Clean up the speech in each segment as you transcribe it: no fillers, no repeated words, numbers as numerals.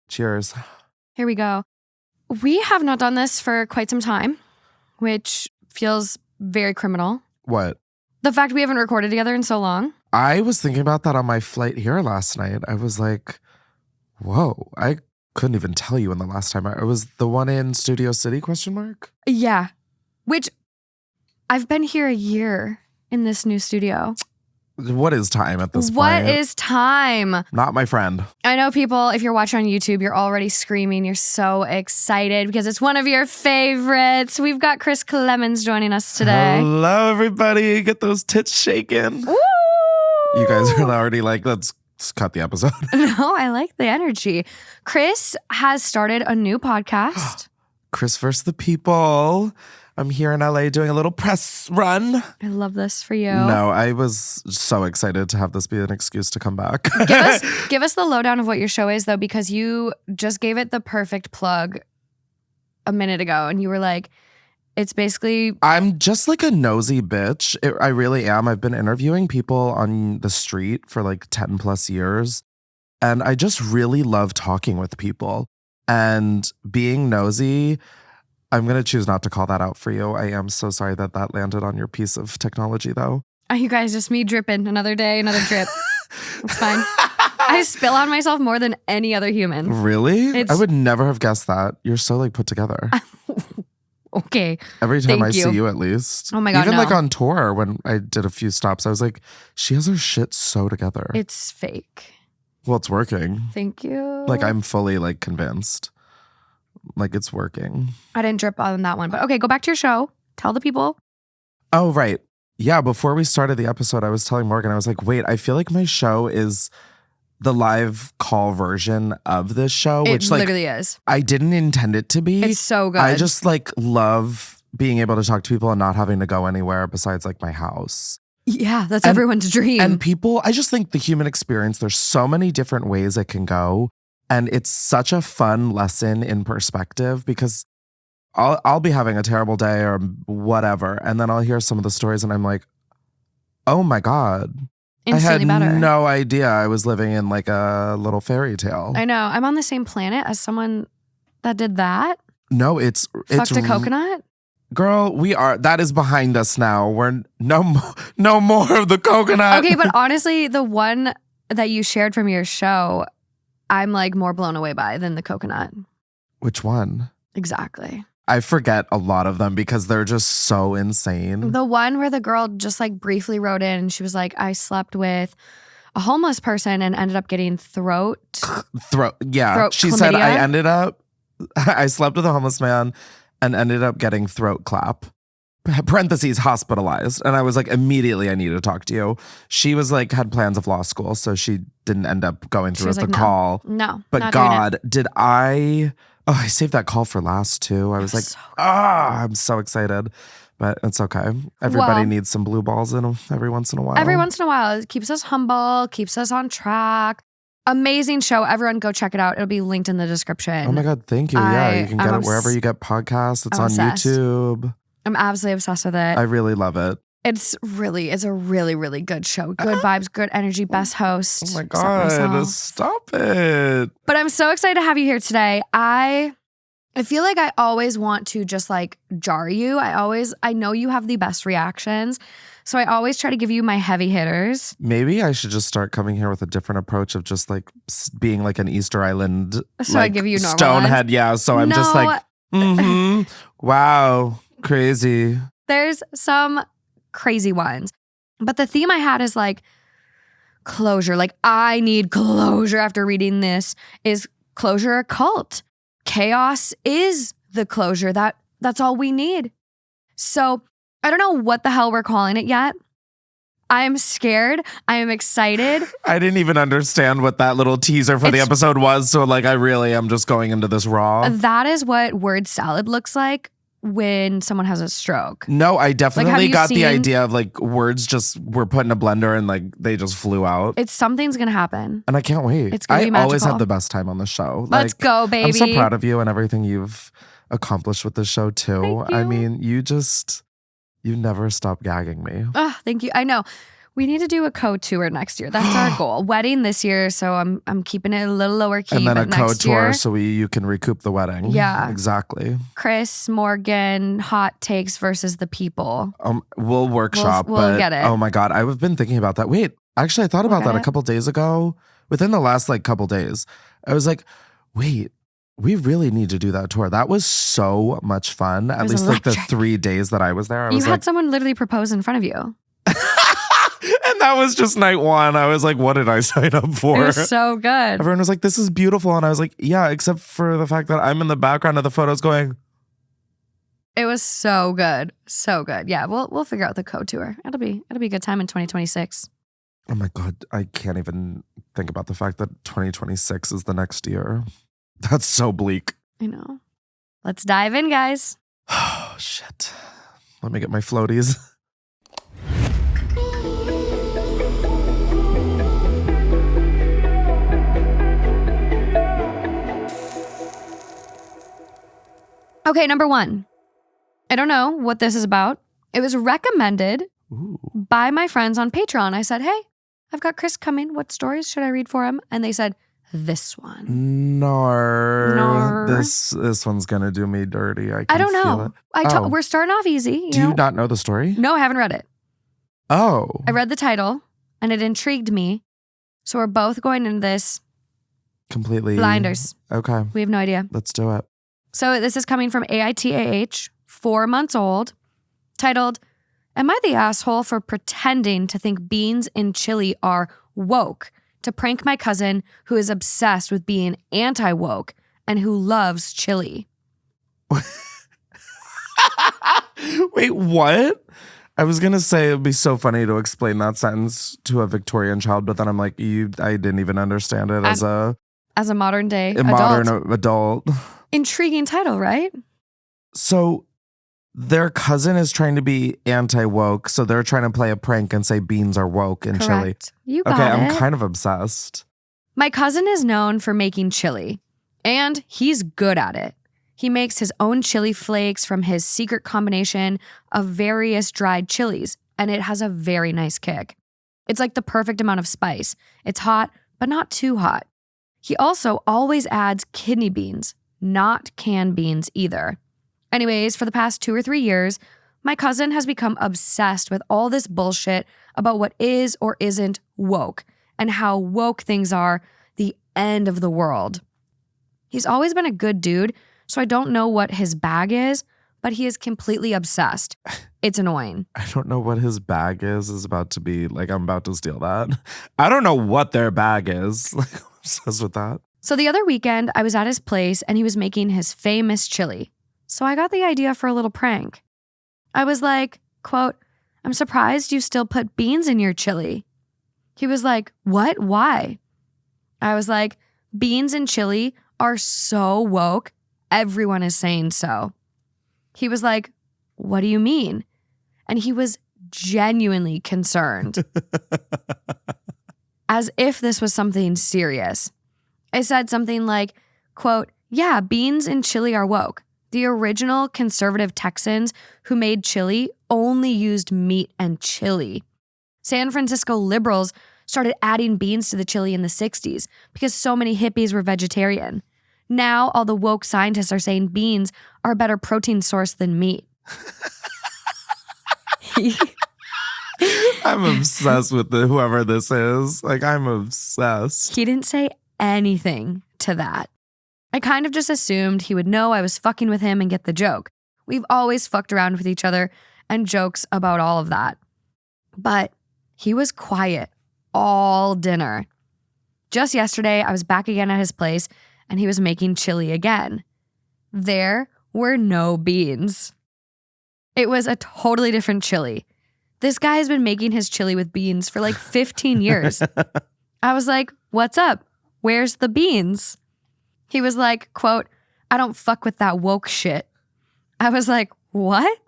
Cheers. Here we go. We have not done this for quite some time, which feels very criminal. What? The fact we haven't recorded together in so long. I was thinking about that on my flight here last night. I was like, whoa, I couldn't even tell you when the last time I was the one in Studio City, ? Yeah. Which I've been here a year in this new studio. What is time at this point? What is time? Not my friend. I know people, if you're watching on YouTube, you're already screaming. You're so excited because it's one of your favorites. We've got Chris Klemens joining us today. Hello, everybody. Get those tits shaking. Woo! You guys are already like, let's cut the episode. No, I like the energy. Chris has started a new podcast. Chris vs. the People. I'm here in LA doing a little press run. I love this for you. No, I was so excited to have this be an excuse to come back. Give us the lowdown of what your show is, though, because you just gave it the perfect plug a minute ago. And you were like, it's basically... I'm just like a nosy bitch. I really am. I've been interviewing people on the street for like 10 plus years. And I just really love talking with people. And being nosy... I'm going to choose not to call that out for you. I am so sorry that landed on your piece of technology, though. You guys, just me dripping. Another day, another drip. It's fine. I spill on myself more than any other human. Really? I would never have guessed that. You're so like put together. Okay. Every time I see you, at least. Oh my God, Even no. like on tour when I did a few stops, I was like, she has her shit so together. It's fake. Well, it's working. Thank you. Like I'm fully like convinced. Like it's working. I didn't drip on that one. But okay, go back to your show. Tell the people. Oh, right. Yeah, before we started the episode, I was telling Morgan, I was like, wait, I feel like my show is the live call version of this show. It literally is. I didn't intend it to be. It's so good. I just like love being able to talk to people and not having to go anywhere besides like my house. Yeah, that's everyone's dream. And people, I just think the human experience, there's so many different ways it can go. And it's such a fun lesson in perspective because I'll be having a terrible day or whatever. And then I'll hear some of the stories and I'm like, oh my God. Instantly I had better. no idea I was living in like a little fairy tale. I know. I'm on the same planet as someone that did that. No, it's Fucked a coconut. Girl, that is behind us now. We're no more of the coconut. Okay, but honestly, the one that you shared from your show, I'm like more blown away by than the coconut. Which one? Exactly. I forget a lot of them because they're just so insane. The one where the girl just like briefly wrote in and she was like, I slept with a homeless person and ended up getting throat. Yeah. She said, I slept with a homeless man and ended up getting throat clap. Parentheses, hospitalized. And I was like, immediately I need to talk to you. She was like, had plans of law school, so she didn't end up going through with the call. No. But God, I saved that call for last too. I was like, I'm so excited. But it's okay. Everybody needs some blue balls every once in a while. Every once in a while. It keeps us humble, keeps us on track. Amazing show. Everyone go check it out. It'll be linked in the descriction. Oh my God, thank you. Yeah, you can get it wherever you get podcasts. It's on YouTube. I'm absolutely obsessed with it. I really love it. It's a really, really good show. Good vibes, good energy, best host. Oh my God, stop it. But I'm so excited to have you here today. I feel like I always want to just like jar you. I know you have the best reactions. So I always try to give you my heavy hitters. Maybe I should just start coming here with a different approach of just like being like an Easter Island. So I give you normal Stonehead. ones. Yeah. So I'm just like, wow. Crazy. There's some crazy ones. But the theme I had is like closure. Like I need closure after reading this. Is closure a cult? Chaos is the closure. That's all we need. So I don't know what the hell we're calling it yet. I am scared. I am excited. I didn't even understand what that little teaser for the episode was. So like I really am just going into this raw. That is what word salad looks like when someone has a stroke. No, I definitely got the idea of like words just were put in a blender and like they just flew out. Something's gonna happen. And I can't wait. It's gonna be magical. I always have the best time on the show. Let's go, baby. I'm so proud of you and everything you've accomplished with the show too. Thank you. I mean, you never stop gagging me. Oh, thank you. I know. We need to do a code tour next year. That's our goal. Wedding this year, so I'm keeping it a little lower key. And then a but code next tour year, so you can recoup the wedding. Yeah. Exactly. Chris, Morgan, hot takes versus the people. We'll workshop. We'll but, get it. Oh my God. I've been thinking about that. Wait, actually, I thought about that a couple days ago. Within the last couple days, I was like, wait, we really need to do that tour. That was so much fun. At least electric. the 3 days that I was there. You had someone literally propose in front of you. And that was just night one. I was like, what did I sign up for? It was so good. Everyone was like, this is beautiful. And I was like, yeah, except for the fact that I'm in the background of the photos going. It was so good. So good. Yeah, we'll figure out the code tour. It'll be a good time in 2026. Oh my God, I can't even think about the fact that 2026 is the next year. That's so bleak. I know. Let's dive in, guys. Oh, shit. Let me get my floaties. Okay, number 1. I don't know what this is about. It was recommended by my friends on Patreon. I said, hey, I've got Chris coming. What stories should I read for him? And they said, this one. No. This one's going to do me dirty. I don't know. We're starting off easy. Do you not know the story? No, I haven't read it. Oh. I read the title and it intrigued me. So we're both going into this completely blinders. Okay. We have no idea. Let's do it. So this is coming from AITAH, 4 months old, titled, Am I the asshole for pretending to think beans in chili are woke to prank my cousin who is obsessed with being anti-woke and who loves chili? Wait, what? I was going to say it'd be so funny to explain that sentence to a Victorian child, but then I'm like, I didn't even understand it as a modern day adult. Intriguing title, right? So their cousin is trying to be anti-woke, so they're trying to play a prank and say beans are woke in chili. You got it. I'm kind of obsessed. My cousin is known for making chili, and he's good at it. He makes his own chili flakes from his secret combination of various dried chilies, and it has a very nice kick. It's like the perfect amount of spice. It's hot, but not too hot. He also always adds kidney beans, not canned beans either. Anyways, for the past 2 or 3 years, my cousin has become obsessed with all this bullshit about what is or isn't woke and how woke things are the end of the world. He's always been a good dude, so I don't know what his bag is, but he is completely obsessed. It's annoying. I don't know what his bag is about to be. I'm about to steal that. I don't know what their bag is. I'm obsessed with that. So the other weekend, I was at his place and he was making his famous chili. So I got the idea for a little prank. I was like, quote, I'm surprised you still put beans in your chili. He was like, what? Why? I was like, beans and chili are so woke. Everyone is saying so. He was like, what do you mean? And he was genuinely concerned. As if this was something serious. I said something like, quote, yeah, beans and chili are woke. The original conservative Texans who made chili only used meat and chili. San Francisco liberals started adding beans to the chili in the 60s because so many hippies were vegetarian. Now all the woke scientists are saying beans are a better protein source than meat. I'm obsessed with whoever this is. I'm obsessed. He didn't say anything to that. I kind of just assumed he would know I was fucking with him and get the joke. We've always fucked around with each other and jokes about all of that. But he was quiet all dinner. Just yesterday, I was back again at his place and he was making chili again. There were no beans. It was a totally different chili. This guy has been making his chili with beans for 15 years. I was like, what's up? Where's the beans? He was like, quote, I don't fuck with that woke shit. I was like, what?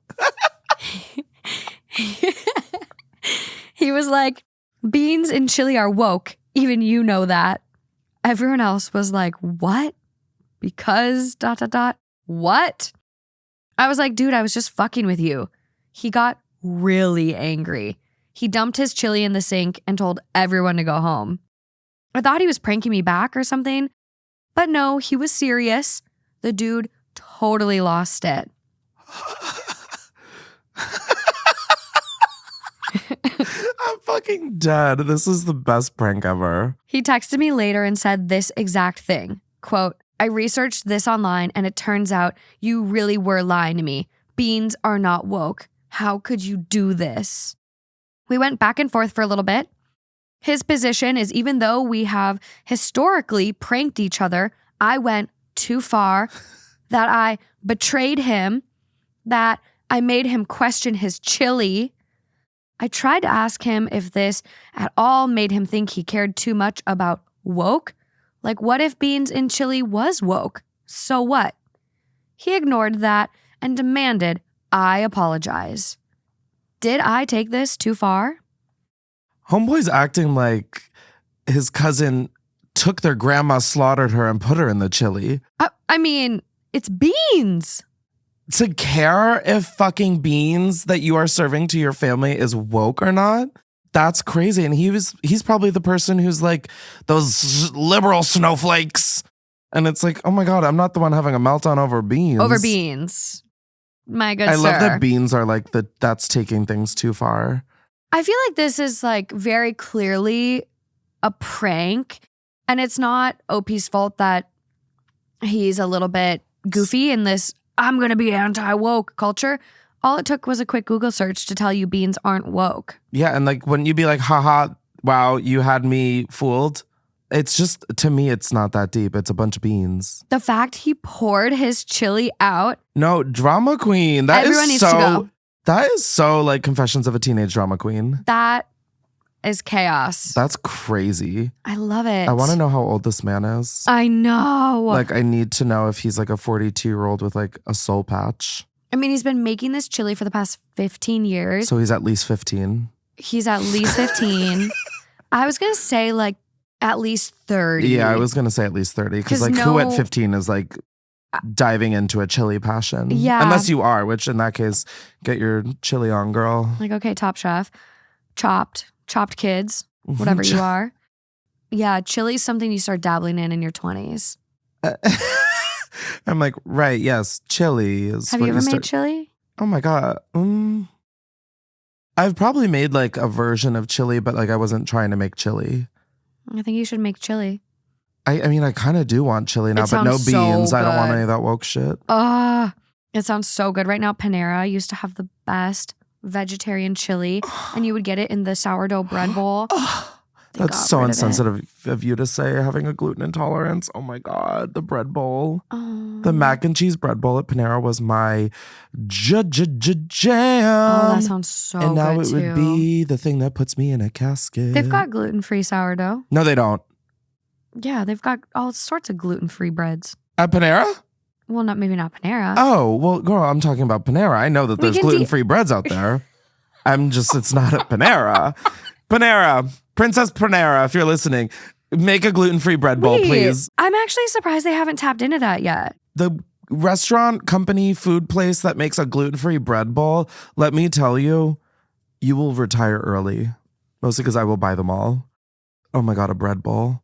He was like, beans and chili are woke. Even you know that. Everyone else was like, what? Because ... What? I was like, dude, I was just fucking with you. He got really angry. He dumped his chili in the sink and told everyone to go home. I thought he was pranking me back or something, but no, he was serious. The dude totally lost it. I'm fucking dead. This is the best prank ever. He texted me later and said this exact thing. Quote, I researched this online and it turns out you really were lying to me. Beans are not woke. How could you do this? We went back and forth for a little bit. His position is even though we have historically pranked each other, I went too far, that I betrayed him, that I made him question his chili. I tried to ask him if this at all made him think he cared too much about woke. Like, what if beans in chili was woke? So what? He ignored that and demanded I apologize. Did I take this too far? Homeboy's acting like his cousin took their grandma, slaughtered her, and put her in the chili. I mean, it's beans. To care if fucking beans that you are serving to your family is woke or not? That's crazy. And he's probably the person who's like those liberal snowflakes. And it's like, oh my God, I'm not the one having a meltdown over beans. Over beans. My good I sir. love that beans are like that's taking things too far. I feel like this is like very clearly a prank. And it's not OP's fault that he's a little bit goofy in this I'm going to be anti-woke culture. All it took was a quick Google search to tell you beans aren't woke. Yeah, and like wouldn't you be like, haha, wow, you had me fooled? It's just, to me, it's not that deep. It's a bunch of beans. The fact he poured his chili out. No, drama queen. Everyone needs to go. That is so like Confessions of a Teenage Drama Queen. That is chaos. That's crazy. I love it. I want to know how old this man is. I know. Like, I need to know if he's like a 42-year-old with like a soul patch. I mean, he's been making this chili for the past 15 years. So he's at least 15. He's at least 15. I was going to say like at least 30. Yeah, I was going to say at least 30. Because like who at 15 is like diving into a chili passion? Yeah. Unless you are, which in that case, get your chili on, girl. Like, okay, Top Chef. Chopped kids, whatever you are. Yeah, chili's something you start dabbling in your 20s. I'm like, right, yes, chili is. Have you ever made chili? Oh my God. I've probably made like a version of chili, but like I wasn't trying to make chili. I think you should make chili. I mean, I kind of do want chili now, but no beans. So I don't want any of that woke shit. It sounds so good. Right now, Panera used to have the best vegetarian chili, and you would get it in the sourdough bread bowl. That's so insensitive of you to say, having a gluten intolerance. Oh my God, the bread bowl. The mac and cheese bread bowl at Panera was my jam. Oh, that sounds so good. And now it too. would be the thing that puts me in a casket. They've got gluten-free sourdough. No, they don't. Yeah, they've got all sorts of gluten-free breads. At Panera? Well, maybe not Panera. Oh, well, girl, I'm talking about Panera. I know that there's gluten-free breads out there. It's not at Panera. Panera, Princess Panera, if you're listening, make a gluten-free bread bowl, please. I'm actually surprised they haven't tapped into that yet. The restaurant, company, food place that makes a gluten-free bread bowl, let me tell you, you will retire early. Mostly because I will buy them all. Oh my God, a bread bowl.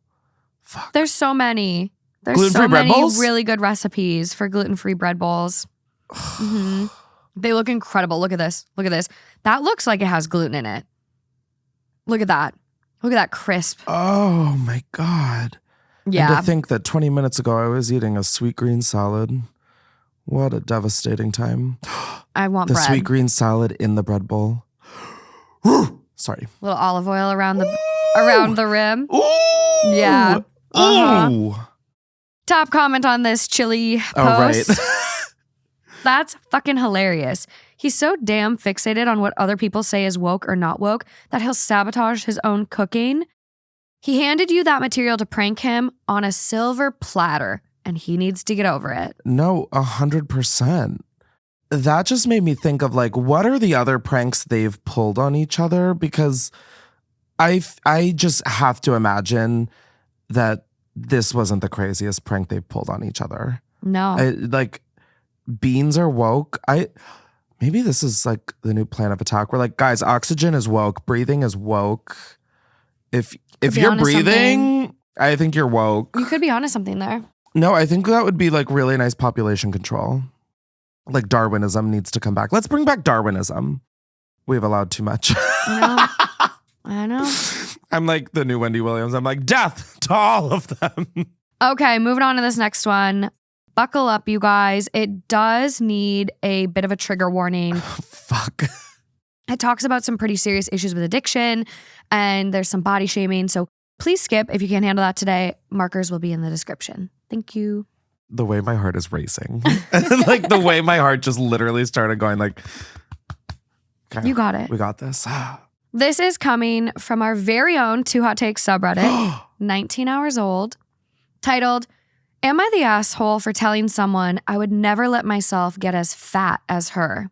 Fuck. There's so many. There's gluten-free so bread many bowls? really good recipes for gluten-free bread bowls. They look incredible. Look at this. Look at this. That looks like it has gluten in it. Look at that. Look at that crisp. Oh my God. Yeah. And to think that 20 minutes ago I was eating a sweet green salad. What a devastating time. I want the bread. sweet green salad in the bread bowl. Sorry. A little olive oil around the rim. Ooh. Yeah. Ooh. Top comment on this chili post. Oh, right. That's fucking hilarious. He's so damn fixated on what other people say is woke or not woke that he'll sabotage his own cooking. He handed you that material to prank him on a silver platter, and he needs to get over it. No, 100%. That just made me think of like, what are the other pranks they've pulled on each other? Because I just have to imagine that this wasn't the craziest prank they've pulled on each other. No. Like, beans are woke. Maybe this is like the new plan of attack. We're like, guys, oxygen is woke. Breathing is woke. If be you're onto breathing, I think you're woke. You could be onto something there. No, I think that would be like really nice population control. Like Darwinism needs to come back. Let's bring back Darwinism. We've allowed too much. I know. I'm like the new Wendy Williams. I'm like, death to all of them. Okay, moving on to this next one. Buckle up, you guys. It does need a bit of a trigger warning. Fuck. It talks about some pretty serious issues with addiction, and there's some body shaming. So please skip if you can't handle that today. Markers will be in the description. Thank you. The way my heart is racing. Like the way my heart just literally started going like, okay, you got it. We got this. This is coming from our very own Two Hot Takes subreddit, 19 hours old, titled, Am I the asshole for telling someone I would never let myself get as fat as her?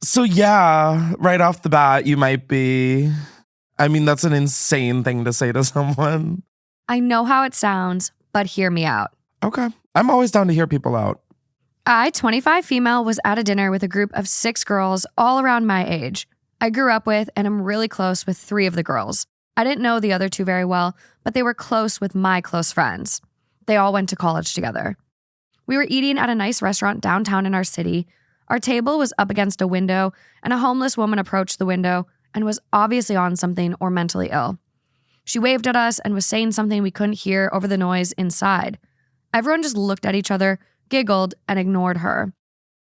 So yeah, right off the bat, you might be. I mean, that's an insane thing to say to someone. I know how it sounds, but hear me out. Okay. I'm always down to hear people out. I, 25 female, was at a dinner with a group of 6 girls all around my age. I grew up with and am really close with 3 of the girls. I didn't know the other 2 very well, but they were close with my close friends. They all went to college together. We were eating at a nice restaurant downtown in our city. Our table was up against a window, and a homeless woman approached the window and was obviously on something or mentally ill. She waved at us and was saying something we couldn't hear over the noise inside. Everyone just looked at each other, giggled, and ignored her.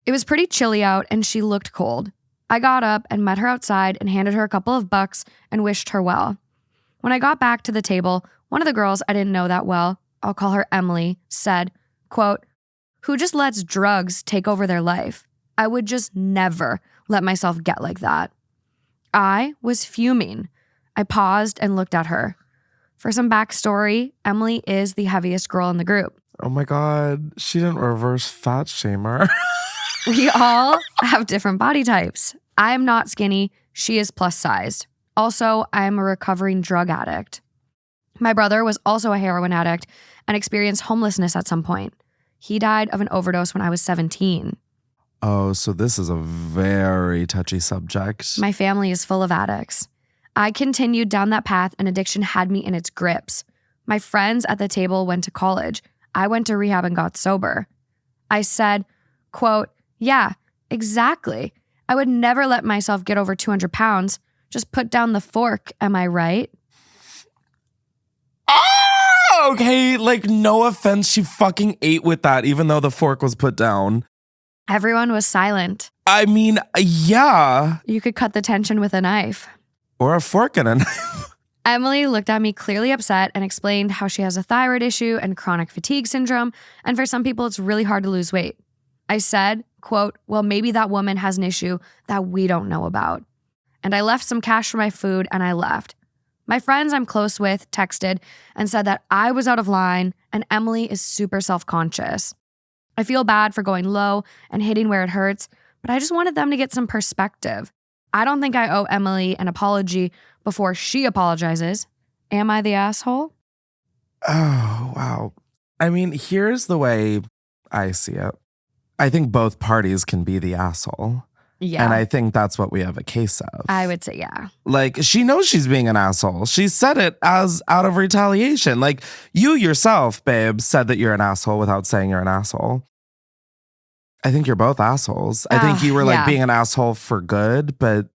It was pretty chilly out, and she looked cold. I got up and met her outside and handed her a couple of bucks and wished her well. When I got back to the table, one of the girls I didn't know that well, I'll call her Emily, said, quote, "Who just lets drugs take over their life? I would just never let myself get like that." I was fuming. I paused and looked at her. For some backstory, Emily is the heaviest girl in the group. Oh my God. She didn't reverse fat shamer. We all have different body types. I am not skinny. She is plus sized. Also, I am a recovering drug addict. My brother was also a heroin addict and experienced homelessness at some point. He died of an overdose when I was 17. Oh, so this is a very touchy subject. My family is full of addicts. I continued down that path and addiction had me in its grips. My friends at the table went to college. I went to rehab and got sober. I said, quote, "Yeah, exactly. I would never let myself get over 200 pounds. Just put down the fork, am I right?" Oh, okay, like no offense, she fucking ate with that even though the fork was put down. Everyone was silent. I mean, yeah. You could cut the tension with a knife. Or a fork and a knife. Emily looked at me clearly upset and explained how she has a thyroid issue and chronic fatigue syndrome, and for some people it's really hard to lose weight. I said, quote, "Well, maybe that woman has an issue that we don't know about." And I left some cash for my food and I left. My friends I'm close with texted and said that I was out of line and Emily is super self-conscious. I feel bad for going low and hitting where it hurts, but I just wanted them to get some perspective. I don't think I owe Emily an apology before she apologizes. Am I the asshole? Oh, wow. I mean, here's the way I see it. I think both parties can be the asshole. Yeah. And I think that's what we have a case of. I would say yeah. Like, she knows she's being an asshole. She said it as out of retaliation. Like, you yourself, babe, said that you're an asshole without saying you're an asshole. I think you're both assholes. I think you were like being an asshole for good, but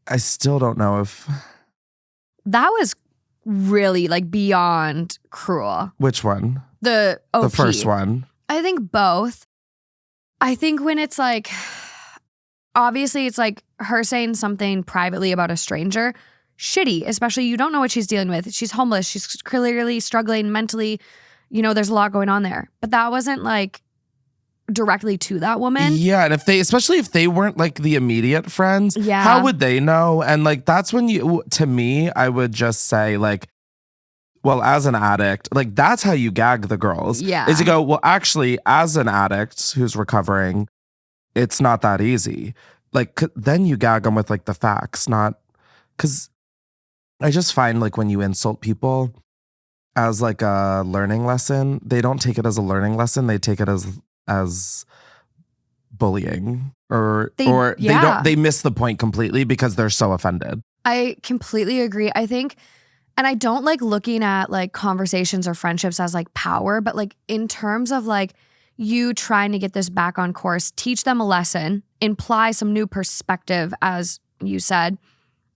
I still don't know if... That was really like beyond cruel. Which one? The OP. The first one. I think both. I think when it's like, obviously it's like her saying something privately about a stranger, shitty, especially you don't know what she's dealing with. She's homeless. She's clearly struggling mentally. You know, there's a lot going on there. But that wasn't like directly to that woman. Yeah, and especially if they weren't like the immediate friends, how would they know? And like that's when to me, I would just say like, well, as an addict, like that's how you gag the girls. Yeah. Is you go, well, actually, as an addict who's recovering, it's not that easy. Like then you gag them with like the facts, not because I just find like when you insult people, as like a learning lesson. They don't take it as a learning lesson. They take it as bullying they miss the point completely because they're so offended. I completely agree. I think, and I don't like looking at like conversations or friendships as like power, but like in terms of like you trying to get this back on course, teach them a lesson, imply some new perspective, as you said.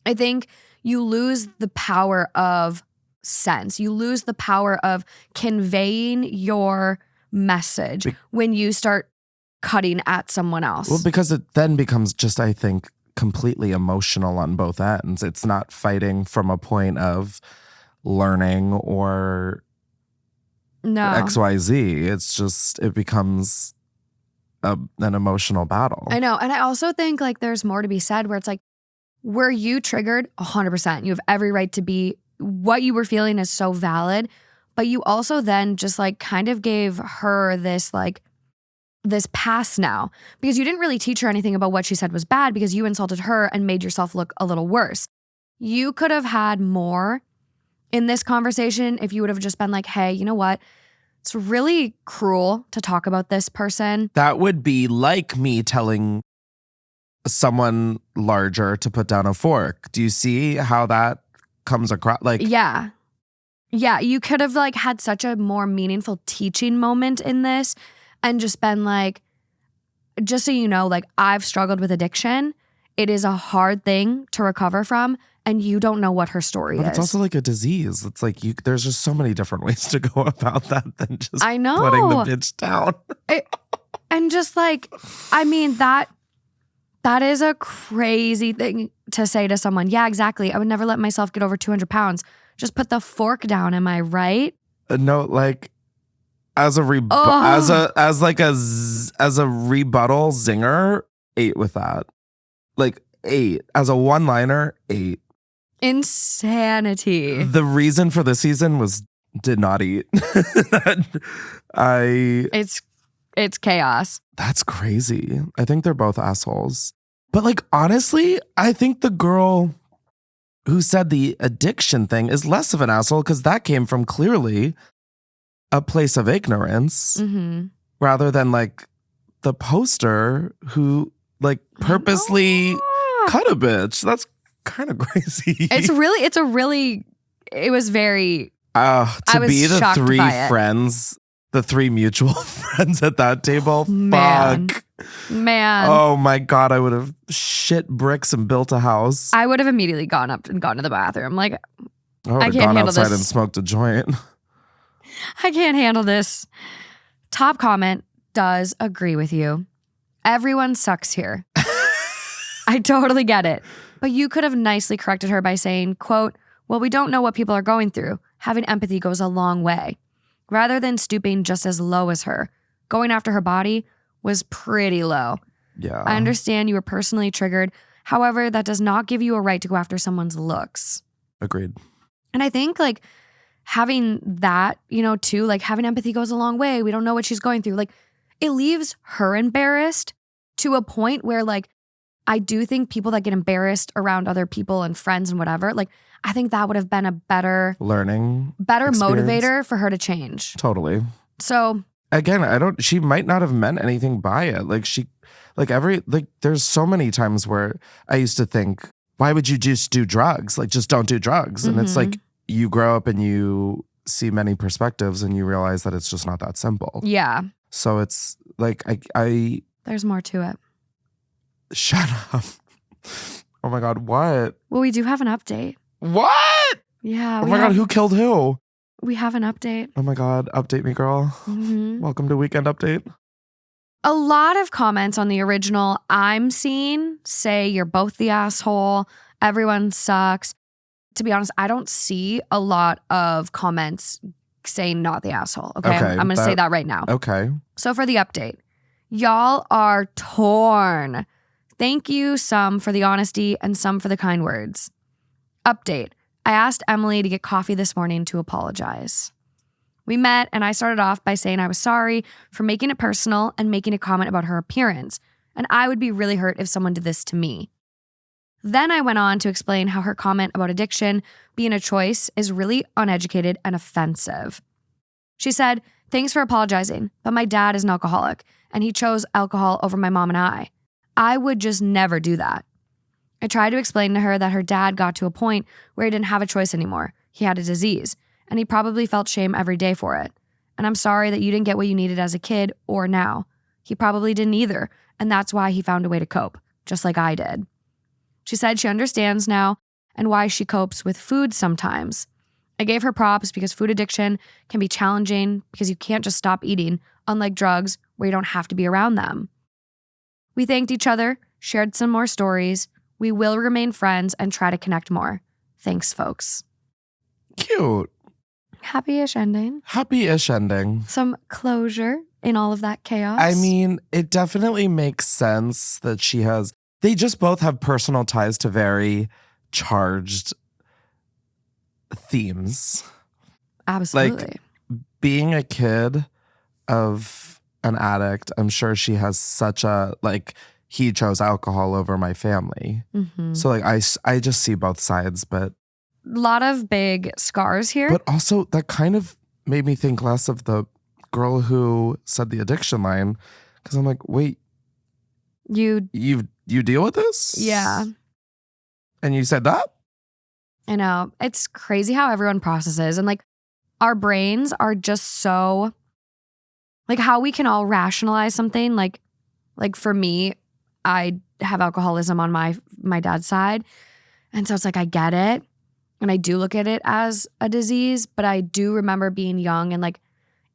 I think you lose the power of sense. You lose the power of conveying your message when you start cutting at someone else. Well, because it then becomes just, I think, completely emotional on both ends. It's not fighting from a point of learning or XYZ. It's just, it becomes an emotional battle. I know. And I also think like there's more to be said where it's like, were you triggered? 100%. You have every right to be. What you were feeling is so valid. But you also then just like kind of gave her this like, this pass now because you didn't really teach her anything about what she said was bad because you insulted her and made yourself look a little worse. You could have had more in this conversation if you would have just been like, hey, you know what? It's really cruel to talk about this person. That would be like me telling someone larger to put down a fork. Do you see how that comes across? Like, yeah, you could have like had such a more meaningful teaching moment in this and just been like, just so you know, like I've struggled with addiction. It is a hard thing to recover from, and you don't know what her story is. But it's also like a disease. It's like there's just so many different ways to go about that than just I know. putting the bitch down. And just like, I mean, that is a crazy thing to say to someone. Yeah, exactly. I would never let myself get over 200 pounds. Just put the fork down. Am I right? No, like as a rebuttal zinger, 8 with that. Like 8 as a one-liner, 8. Insanity. The reason for this season was did not eat. It's chaos. That's crazy. I think they're both assholes. But like honestly, I think the girl who said the addiction thing is less of an asshole because that came from clearly a place of ignorance rather than like the poster who like purposely cut a bitch. That's kind of crazy. It was very to be the 3 friends, the 3 mutual friends at that table. Man. Fuck. Man. Oh my God, I would have shit bricks and built a house. I would have immediately gone up and gone to the bathroom. Like, I would have gone outside and smoked a joint. I can't handle this. Top comment does agree with you. Everyone sucks here. I totally get it. But you could have nicely corrected her by saying, quote, well, we don't know what people are going through. Having empathy goes a long way. Rather than stooping just as low as her, going after her body was pretty low. Yeah. I understand you were personally triggered. However, that does not give you a right to go after someone's looks. Agreed. And I think like having that, you know, too, like having empathy goes a long way. We don't know what she's going through. Like it leaves her embarrassed to a point where like, I do think people that get embarrassed around other people and friends and whatever, like I think that would have been a better motivator for her to change. Totally. So again, she might not have meant anything by it. Like there's so many times where I used to think, why would you just do drugs? Like just don't do drugs. And it's like you grow up and you see many perspectives and you realize that it's just not that simple. Yeah. So it's like there's more to it. Shut up. Oh my God, what? Well, we do have an update. What? Yeah. Oh my God, who killed who? We have an update. Oh my God, update me, girl. Welcome to Weekend Update. A lot of comments on the original I'm seeing say you're both the asshole. Everyone sucks. To be honest, I don't see a lot of comments saying not the asshole. Okay. I'm going to say that right now. Okay. So for the update, y'all are torn. Thank you, some for the honesty and some for the kind words. Update. I asked Emily to get coffee this morning to apologize. We met and I started off by saying I was sorry for making it personal and making a comment about her appearance, and I would be really hurt if someone did this to me. Then I went on to explain how her comment about addiction being a choice is really uneducated and offensive. She said, "Thanks for apologizing, but my dad is an alcoholic, and he chose alcohol over my mom and I. I would just never do that." I tried to explain to her that her dad got to a point where he didn't have a choice anymore. He had a disease, and he probably felt shame every day for it. And I'm sorry that you didn't get what you needed as a kid or now. He probably didn't either, and that's why he found a way to cope, just like I did. She said she understands now and why she copes with food sometimes. I gave her props because food addiction can be challenging because you can't just stop eating, unlike drugs where you don't have to be around them. We thanked each other, shared some more stories. We will remain friends and try to connect more. Thanks, folks. Cute. Happy-ish ending. Happy-ish ending. Some closure in all of that chaos. I mean, it definitely makes sense that they just both have personal ties to very charged themes. Absolutely. Like, being a kid of an addict, I'm sure she has such a, he chose alcohol over my family. Mm-hmm. So, I just see both sides, but... A lot of big scars here. But also, that kind of made me think less of the girl who said the addiction line. Because I'm like, wait, you deal with this? Yeah. And you said that? I know. It's crazy how everyone processes. And our brains are just so, how we can all rationalize something. Like for me, I have alcoholism on my dad's side. And so it's I get it. And I do look at it as a disease, but I do remember being young and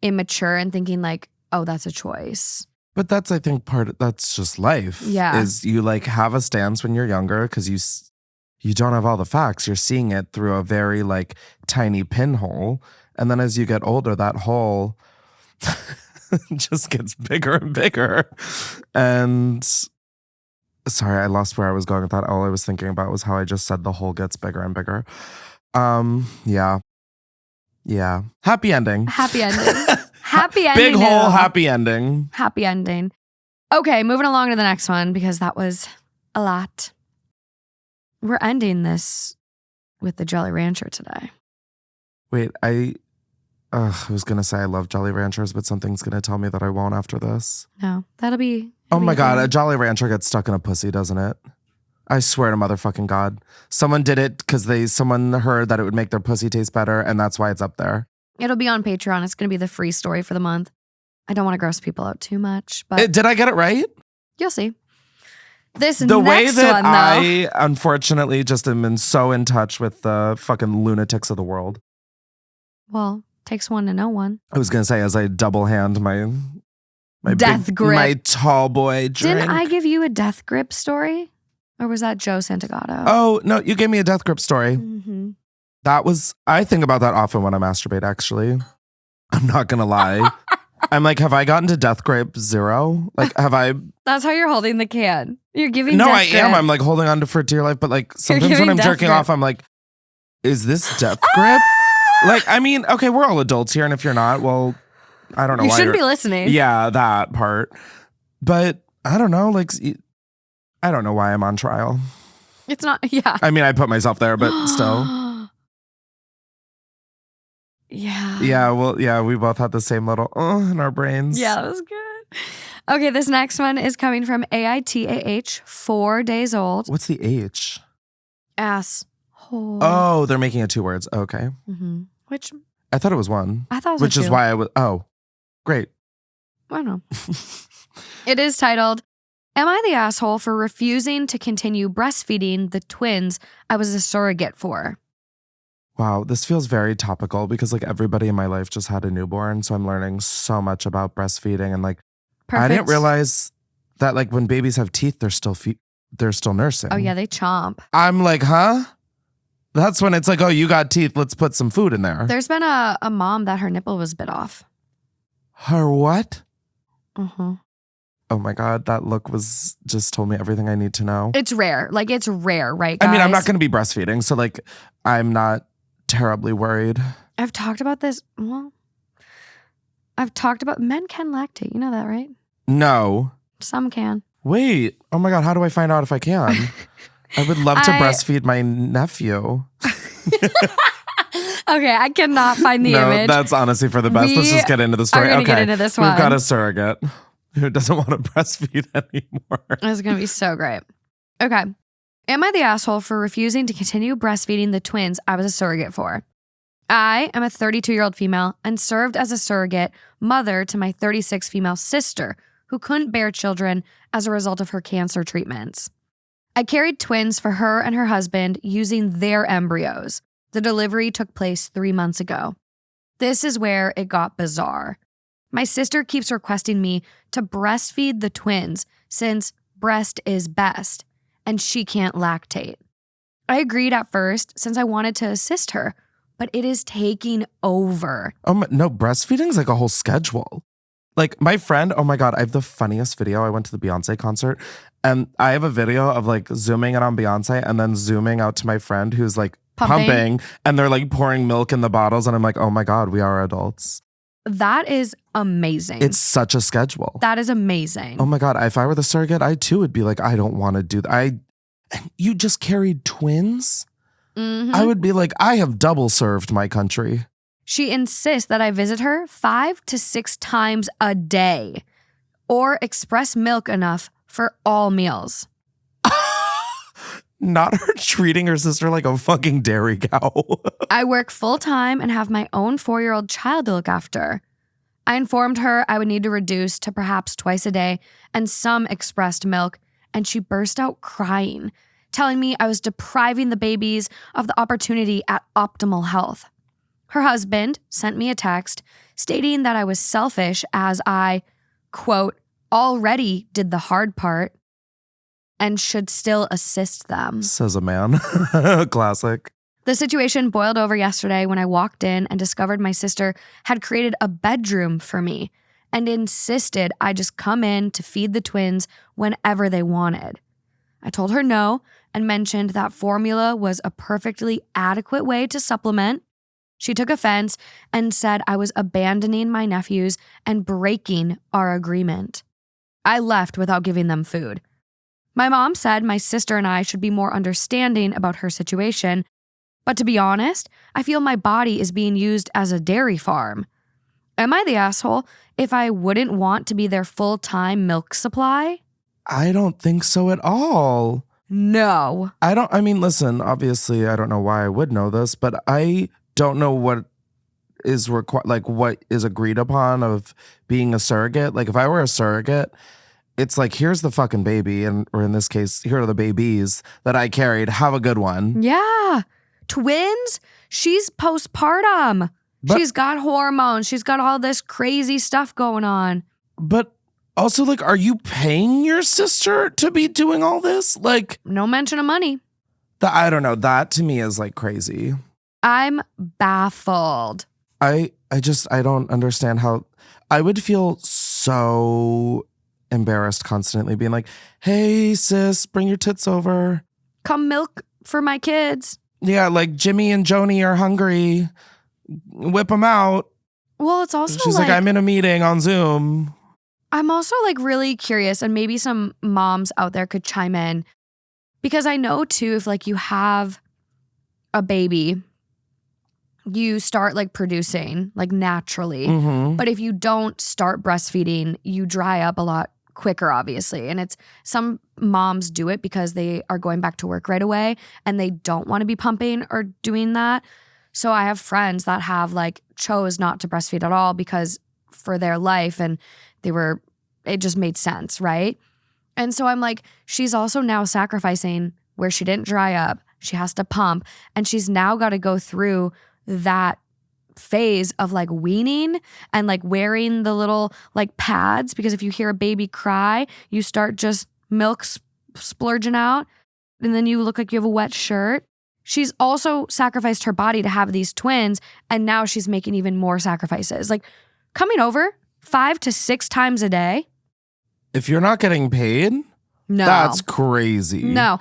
immature and thinking oh, that's a choice. But that's, I think, that's just life. Yeah. Is you have a stance when you're younger because you don't have all the facts. You're seeing it through a very tiny pinhole. And then as you get older, that hole just gets bigger and bigger. And sorry, I lost where I was going with that. All I was thinking about was how I just said the hole gets bigger and bigger. Yeah. Happy ending. Happy ending. Happy ending. Big hole, happy ending. Happy ending. Okay, moving along to the next one because that was a lot. We're ending this with the Jolly Rancher today. Wait, I was going to say I love Jolly Ranchers, but something's going to tell me that I won't after this. No, that'll be... Oh my God, a Jolly Rancher gets stuck in a pussy, doesn't it? I swear to motherfucking God. Someone did it because someone heard that it would make their pussy taste better, and that's why it's up there. It'll be on Patreon. It's going to be the free story for the month. I don't want to gross people out too much, but... Did I get it right? You'll see. The way next that one, though, I, unfortunately, just am so in touch with the fucking lunatics of the world. Well, takes one to know one. I was going to say, as I double hand my death grip. My tall boy drink. Didn't I give you a death grip story? Or was that Joe Santagato? Oh, no, you gave me a death grip story. Mm-hmm. I think about that often when I masturbate, actually. I'm not going to lie. I'm have I gotten to death grip 0? Have I? That's how you're holding the can. You're giving No, death I grip. am. I'm holding on to for dear life. But sometimes when I'm jerking grip. off, I'm is this death grip? I mean, okay, we're all adults here. And if you're not, well, I don't know you why shouldn't be listening. Yeah, that part. But I don't know. I don't know why I'm on trial. It's not, yeah. I mean, I put myself there, but still. Yeah. Yeah, well, yeah, we both had the same little in our brains. Yeah, that was good. Okay, this next one is coming from AITAH, 4 days old. What's the H? Ass. Oh, they're making it 2 words. Okay. Mm-hmm. Which? I thought it was 1. I thought it was Which 2. is why I was, great. I don't know. It is titled, "Am I the asshole for refusing to continue breastfeeding the twins I was a surrogate for?" Wow, this feels very topical because everybody in my life just had a newborn. So I'm learning so much about breastfeeding and Perfect. I didn't realize that when babies have teeth, they're still nursing. Oh yeah, they chomp. I'm huh? That's when it's oh, you got teeth. Let's put some food in there. There's been a mom that her nipple was bit off. Her what? Mm-hmm. Oh my God, that look just told me everything I need to know. It's rare. It's rare, right, guys? I mean, I'm not going to be breastfeeding. So I'm not terribly worried. I've talked about this. Well, men can lactate. You know that, right? No. Some can. Wait. Oh my God, how do I find out if I can? I would love to breastfeed my nephew. Okay, I cannot find the No, image. that's honestly for the best. Let's just get into the story. We're gonna get into this We've one. got a surrogate who doesn't want to breastfeed anymore. This is going to be so great. Okay. Am I the asshole for refusing to continue breastfeeding the twins I was a surrogate for? I am a 32-year-old female and served as a surrogate mother to my 36 female sister who couldn't bear children as a result of her cancer treatments. I carried twins for her and her husband using their embryos. The delivery took place 3 months ago. This is where it got bizarre. My sister keeps requesting me to breastfeed the twins since breast is best and she can't lactate. I agreed at first since I wanted to assist her, but it is taking over. No, breastfeeding is like a whole schedule. Like my friend, oh my God, I have the funniest video. I went to the Beyonce concert and I have a video of like zooming in on Beyonce and then zooming out to my friend who's like pumping and they're like pouring milk in the bottles. And I'm like, oh my God, we are adults. That is amazing. It's such a schedule. That is amazing. Oh my God, if I were the surrogate, I too would be like, I don't want to do that. You just carried twins? Mm-hmm. I would be like, I have double served my country. She insists that I visit her 5 to 6 times a day or express milk enough for all meals. Not her treating her sister like a fucking dairy cow. I work full-time and have my own 4-year-old child to look after. I informed her I would need to reduce to perhaps twice a day and some expressed milk, and she burst out crying, telling me I was depriving the babies of the opportunity at optimal health. Her husband sent me a text stating that I was selfish as I, quote, already did the hard part and should still assist them. Says a man. Classic. The situation boiled over yesterday when I walked in and discovered my sister had created a bedroom for me and insisted I just come in to feed the twins whenever they wanted. I told her no and mentioned that formula was a perfectly adequate way to supplement. She took offense and said I was abandoning my nephews and breaking our agreement. I left without giving them food. My mom said my sister and I should be more understanding about her situation, but to be honest, I feel my body is being used as a dairy farm. Am I the asshole if I wouldn't want to be their full-time milk supply? I don't think so at all. No. Listen, obviously I don't know why I would know this, but I don't know what is required, like what is agreed upon of being a surrogate. Like if I were a surrogate, it's like, here's the fucking baby, or in this case, here are the babies that I carried. Have a good one. Yeah. Twins? She's postpartum. She's got hormones. She's got all this crazy stuff going on. But also, like, are you paying your sister to be doing all this? Like, no mention of money. I don't know. That to me is like crazy. I'm baffled. I don't understand how I would feel so embarrassed constantly being like, hey sis, bring your tits over. Come milk for my kids. Yeah, like Jimmy and Joni are hungry. Whip them out. Well, it's also She's like, I'm in a meeting on Zoom. I'm also like really curious, and maybe some moms out there could chime in, because I know too, if like you have a baby, you start like producing like naturally. Mm-hmm. But if you don't start breastfeeding, you dry up a lot quicker, obviously. And it's some moms do it because they are going back to work right away and they don't want to be pumping or doing that. So I have friends that have like chose not to breastfeed at all because for their life, and it just made sense, right? And so I'm like, she's also now sacrificing where she didn't dry up. She has to pump, and she's now got to go through that phase of like weaning and like wearing the little like pads, because if you hear a baby cry, you start just milk splurging out and then you look like you have a wet shirt. She's also sacrificed her body to have these twins, and now she's making even more sacrifices. Like coming over 5 to 6 times a day. If you're not getting paid, no, that's crazy. No.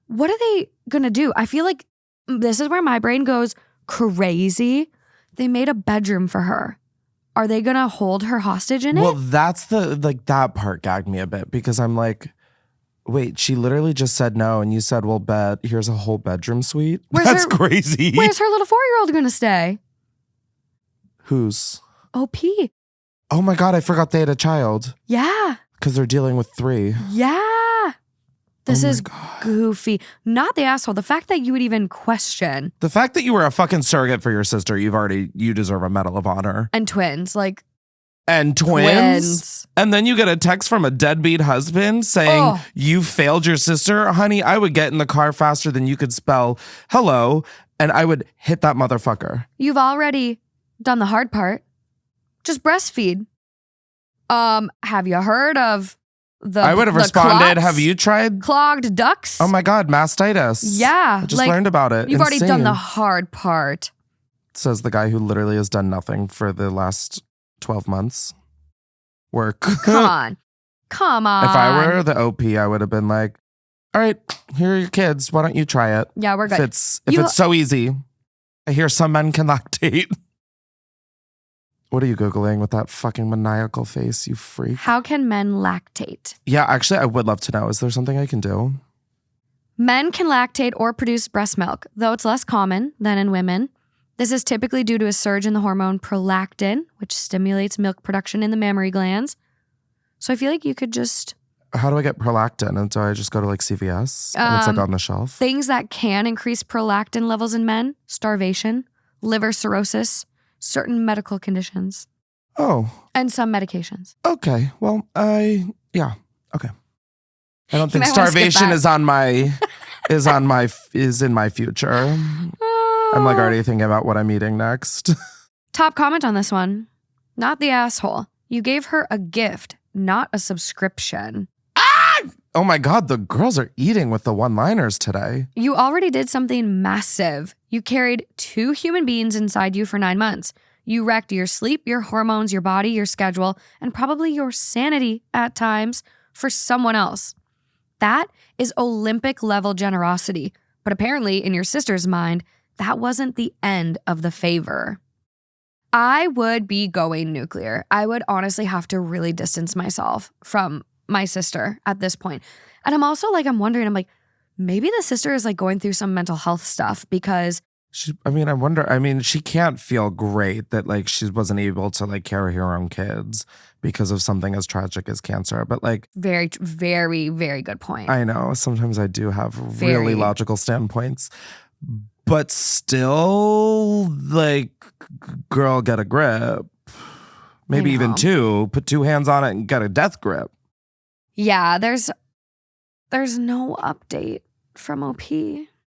What are they gonna do? I feel like this is where my brain goes crazy. They made a bedroom for her. Are they gonna hold her hostage in it? Well, that's that part gagged me a bit, because I'm like, Wait, she literally just said no, and you said, well, here's a whole bedroom suite? That's crazy. Where's her little 4-year-old going to stay? Whose? OP. Oh my God, I forgot they had a child. Yeah. Because they're dealing with 3. Yeah. This Oh my is God. goofy. Not the asshole. The fact that you would even question. The fact that you were a fucking surrogate for your sister, you deserve a Medal of Honor. And twins. Like, And twins. And then you get a text from a deadbeat husband saying, you failed your sister. Honey, I would get in the car faster than you could spell hello, and I would hit that motherfucker. You've already done the hard part. Just breastfeed. Have you heard of I would have responded, clots? have you tried? Clogged ducts? Oh my God, mastitis. Yeah. I just learned about it. You've already Insane. done the hard part. Says the guy who literally has done nothing for the last 12 months. Work. Come on. Come on. If I were the OP, I would have been like, all right, here are your kids. Why don't you try it? Yeah, we're good. If it's so easy. I hear some men can lactate. What are you Googling with that fucking maniacal face, you freak? How can men lactate? Yeah, actually, I would love to know. Is there something I can do? Men can lactate or produce breast milk, though it's less common than in women. This is typically due to a surge in the hormone prolactin, which stimulates milk production in the mammary glands. So I feel like you could just... How do I get prolactin? And so I just go to like CVS and it's like on the shelf? Things that can increase prolactin levels in men: starvation, liver cirrhosis, certain medical conditions. Oh. And some medications. Okay. Well, yeah. Okay. I don't think might wanna skip starvation that. is in my future. I'm like already thinking about what I'm eating next. Top comment on this one. Not the asshole. You gave her a gift, not a subscription. Oh my God, the girls are eating with the one-liners today. You already did something massive. You carried 2 human beings inside you for 9 months. You wrecked your sleep, your hormones, your body, your schedule, and probably your sanity at times for someone else. That is Olympic level generosity. But apparently, in your sister's mind, that wasn't the end of the favor. I would be going nuclear. I would honestly have to really distance myself from my sister at this point. And I'm also like, I'm wondering, maybe the sister is like going through some mental health stuff because She can't feel great that like she wasn't able to like carry her own kids because of something as tragic as cancer. But like, very, very, very good point. I know sometimes I do have really logical standpoints, but still like, girl, get a grip. Maybe even 2, put 2 hands on it and get a death grip. Yeah, there's no update from OP.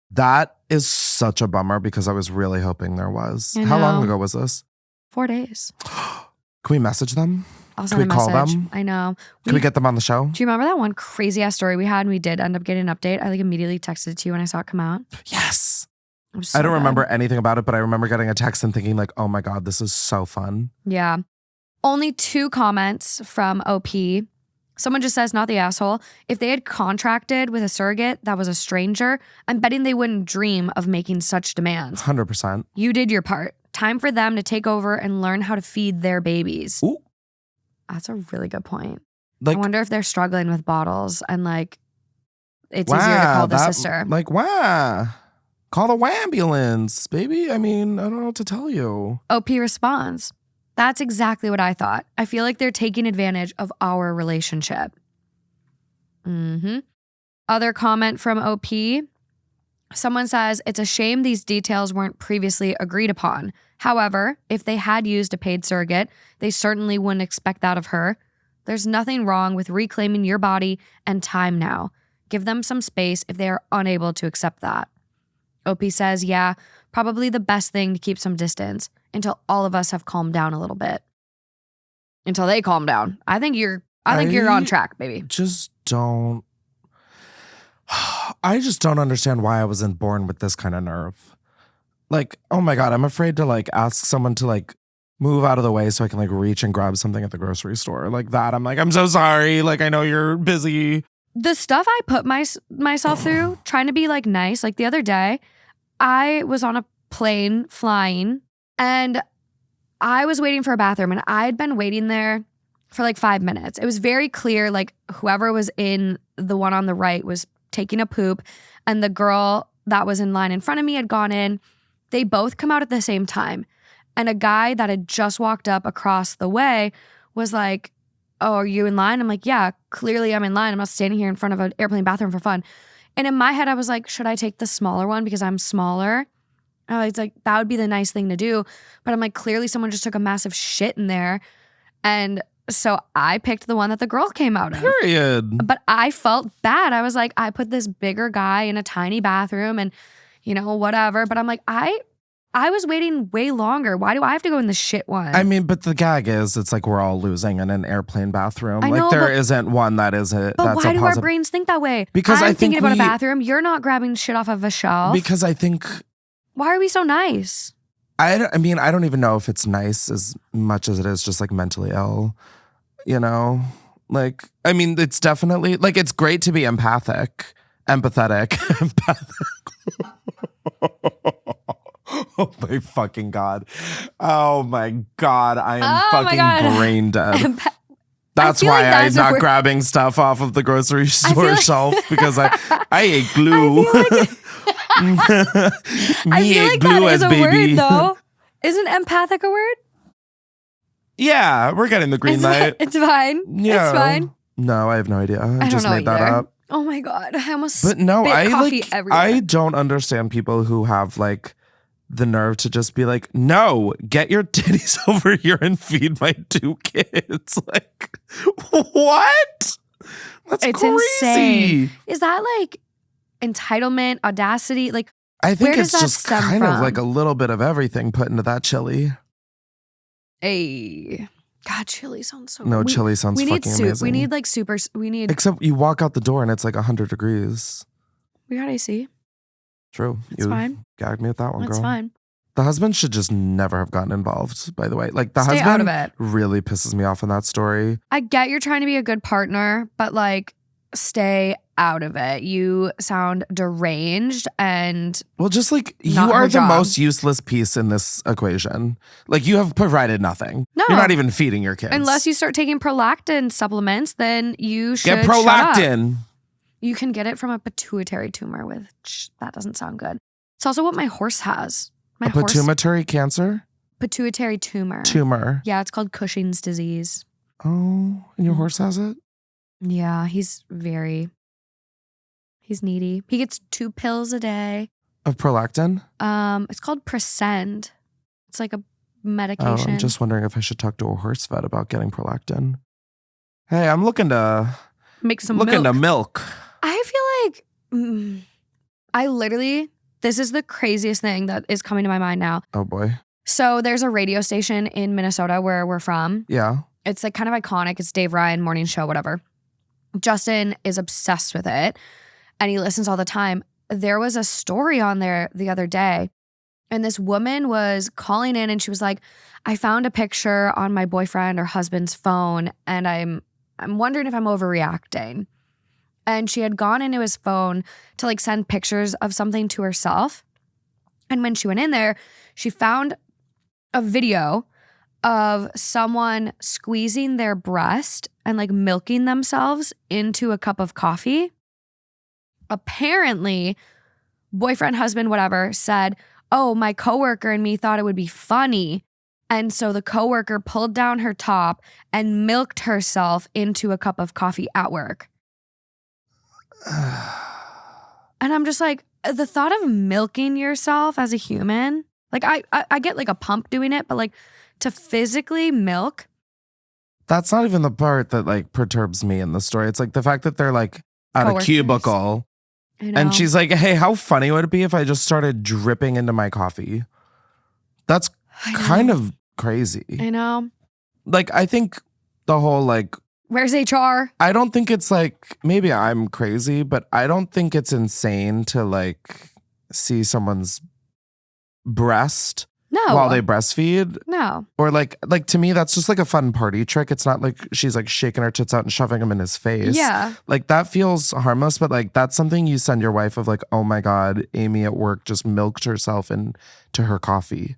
That is such a bummer because I was really hoping there was. I How long know. ago was this? 4 days. Can we message them? I'll Can send we a call message. them? I know. Can we get them on the show? Do you remember that one crazy ass story we had and we did end up getting an update? I like immediately texted it to you when I saw it come out. Yes. It was so I don't good. remember anything about it, but I remember getting a text and thinking like, oh my God, this is so fun. Yeah. Only 2 comments from OP. Someone just says, not the asshole. If they had contracted with a surrogate that was a stranger, I'm betting they wouldn't dream of making such demands. 100%. You did your part. Time for them to take over and learn how to feed their babies. Ooh. That's a really good point. Like, I wonder if they're struggling with bottles and like it's easier to call the sister. Like, wow. Call the ambulance, baby. I mean, I don't know what to tell you. OP responds, that's exactly what I thought. I feel like they're taking advantage of our relationship. Other comment from OP. Someone says, it's a shame these details weren't previously agreed upon. However, if they had used a paid surrogate, they certainly wouldn't expect that of her. There's nothing wrong with reclaiming your body and time now. Give them some space if they are unable to accept that. OP says, yeah, probably the best thing to keep some distance until all of us have calmed down a little bit. Until they calm down. I think you're on track, baby. I just don't understand why I wasn't born with this kind of nerve. Like, oh my God, I'm afraid to like ask someone to like move out of the way so I can like reach and grab something at the grocery store. Like that, I'm like, I'm so sorry. Like, I know you're busy. The stuff I put myself through trying to be like nice. Like the other day, I was on a plane flying and I was waiting for a bathroom and I'd been waiting there for like 5 minutes. It was very clear, like whoever was in the one on the right was taking a poop, and the girl that was in line in front of me had gone in. They both come out at the same time. And a guy that had just walked up across the way was like, oh, are you in line? I'm like, yeah, clearly I'm in line. I'm not standing here in front of an airplane bathroom for fun. And in my head, I was like, should I take the smaller one because I'm smaller? I was like, that would be the nice thing to do. But I'm like, clearly someone just took a massive shit in there. And so I picked the one that the girl came out of. Period. But I felt bad. I was like, I put this bigger guy in a tiny bathroom and, whatever. But I'm like, I was waiting way longer. Why do I have to go in the shit one? I mean, but the gag is, it's like we're all losing in an airplane bathroom. I know, like there isn't one that is a. But that's why a do positive. our brains think that way? Because I'm I think thinking about a bathroom. You're not grabbing shit off of a shelf. Because I think. Why are we so nice? I mean, I don't even know if it's nice as much as it is just like mentally ill. Like, I mean, it's definitely like it's great to be empathetic. Oh my fucking God. Oh my God. I am brain dead. That's why I'm not grabbing stuff off of the grocery store shelf because I ate glue. I feel like that is a word though. Isn't empathic a word? Yeah, we're getting the green light. It's fine. Yeah. It's fine. No, I have no idea. I just made that up. Oh my God. I almost But no, coffee everywhere. I don't understand people who have like the nerve to just be like, no, get your titties over here and feed my 2 kids. Like, what? That's it's crazy. Insane. Is that like entitlement, audacity? Like, I think where does it's that just stem kind from? of like a little bit of everything put into that chili. Hey. God, chili sounds so No, chili sounds fucking amazing. amazing. We need like super, Except you walk out the door and it's like 100 degrees. We got AC. True. It's fine. Gagged me with that one, girl. It's fine. The husband should just never have gotten involved, by the way. Like, the Stay husband out of it. really pisses me off in that story. I get you're trying to be a good partner, but like, stay out of it. You sound deranged and Well, just like, you not are her the job. most useless piece in this equation. Like, you have provided nothing. No. You're not even feeding your kids. unless you start taking prolactin supplements, then you should Get shut up. prolactin. You can get it from a pituitary tumor, which that doesn't sound good. It's also what my horse has. My A pituitary cancer? pituitary tumor. Tumor. Yeah, it's called Cushing's disease. Oh, and your horse has it? Yeah, he's needy. He gets 2 pills a day. Of prolactin? It's called Presend. It's like a Oh, medication. I'm just wondering if I should talk to a horse vet about getting prolactin. Hey, I'm looking to make some milk. I feel like this is the craziest thing that is coming to my mind now. Oh boy. So there's a radio station in Minnesota where we're from. Yeah. It's like kind of iconic. It's Dave Ryan morning show, whatever. Justin is obsessed with it and he listens all the time. There was a story on there the other day and this woman was calling in and she was like, I found a picture on my boyfriend or husband's phone and I'm wondering if I'm overreacting. And she had gone into his phone to like send pictures of something to herself. And when she went in there, she found a video of someone squeezing their breast and like milking themselves into a cup of coffee. Apparently, boyfriend, husband, whatever, said, oh, my coworker and me thought it would be funny. And so the coworker pulled down her top and milked herself into a cup of coffee at work. And I'm just like, the thought of milking yourself as a human, like I get like a pump doing it, but like to physically milk. That's not even the part that like perturbs me in the story. It's like the fact that they're like at a cubicle and she's like, hey, how funny would it be if I just started dripping into my coffee? That's kind of crazy. I know. Like, I think the whole like, where's HR? I don't think it's like, maybe I'm crazy, but I don't think it's insane to like see someone's breast while they breastfeed. No. Or like to me, that's just like a fun party trick. It's not like she's like shaking her tits out and shoving them in his face. Yeah. Like that feels harmless, but like that's something you send your wife of like, oh my God, Amy at work just milked herself into her coffee.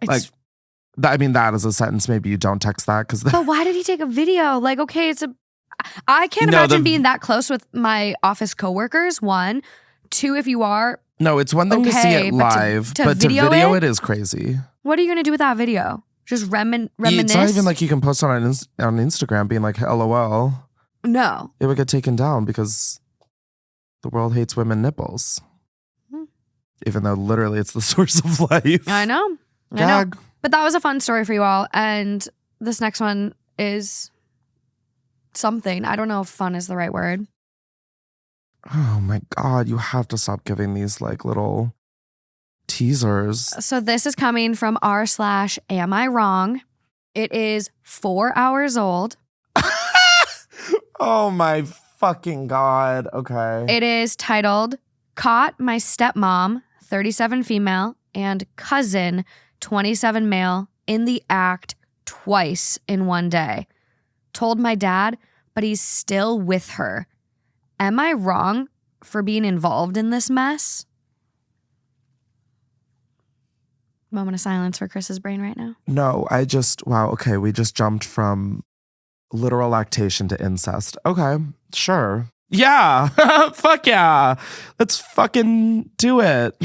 It's like I mean, that is a sentence. Maybe you don't text that because But why did he take a video? Like, okay, I can't imagine being that close with my office coworkers, one. Two, if you are. No, it's one thing to see it live, but to video it is crazy. What are you going to do with that video? Just reminisce? It's not even like you can post on Instagram being like, LOL. No. It would get taken down because the world hates women nipples. Even though literally it's the source of life. I know. I know. But that was a fun story for you all. And this next one is something. I don't know if fun is the right word. Oh my God. You have to stop giving these like little teasers. So this is coming from r/am I wrong. It is 4 hours old. Oh my fucking God. Okay. It is titled Caught My Stepmom, 37 female, and cousin, 27 male, in the act twice in one day. Told my dad, but he's still with her. Am I wrong for being involved in this mess? Moment of silence for Chris's brain right now. No, wow, okay, we just jumped from literal lactation to incest. Okay, sure. Yeah, fuck yeah. Let's fucking do it.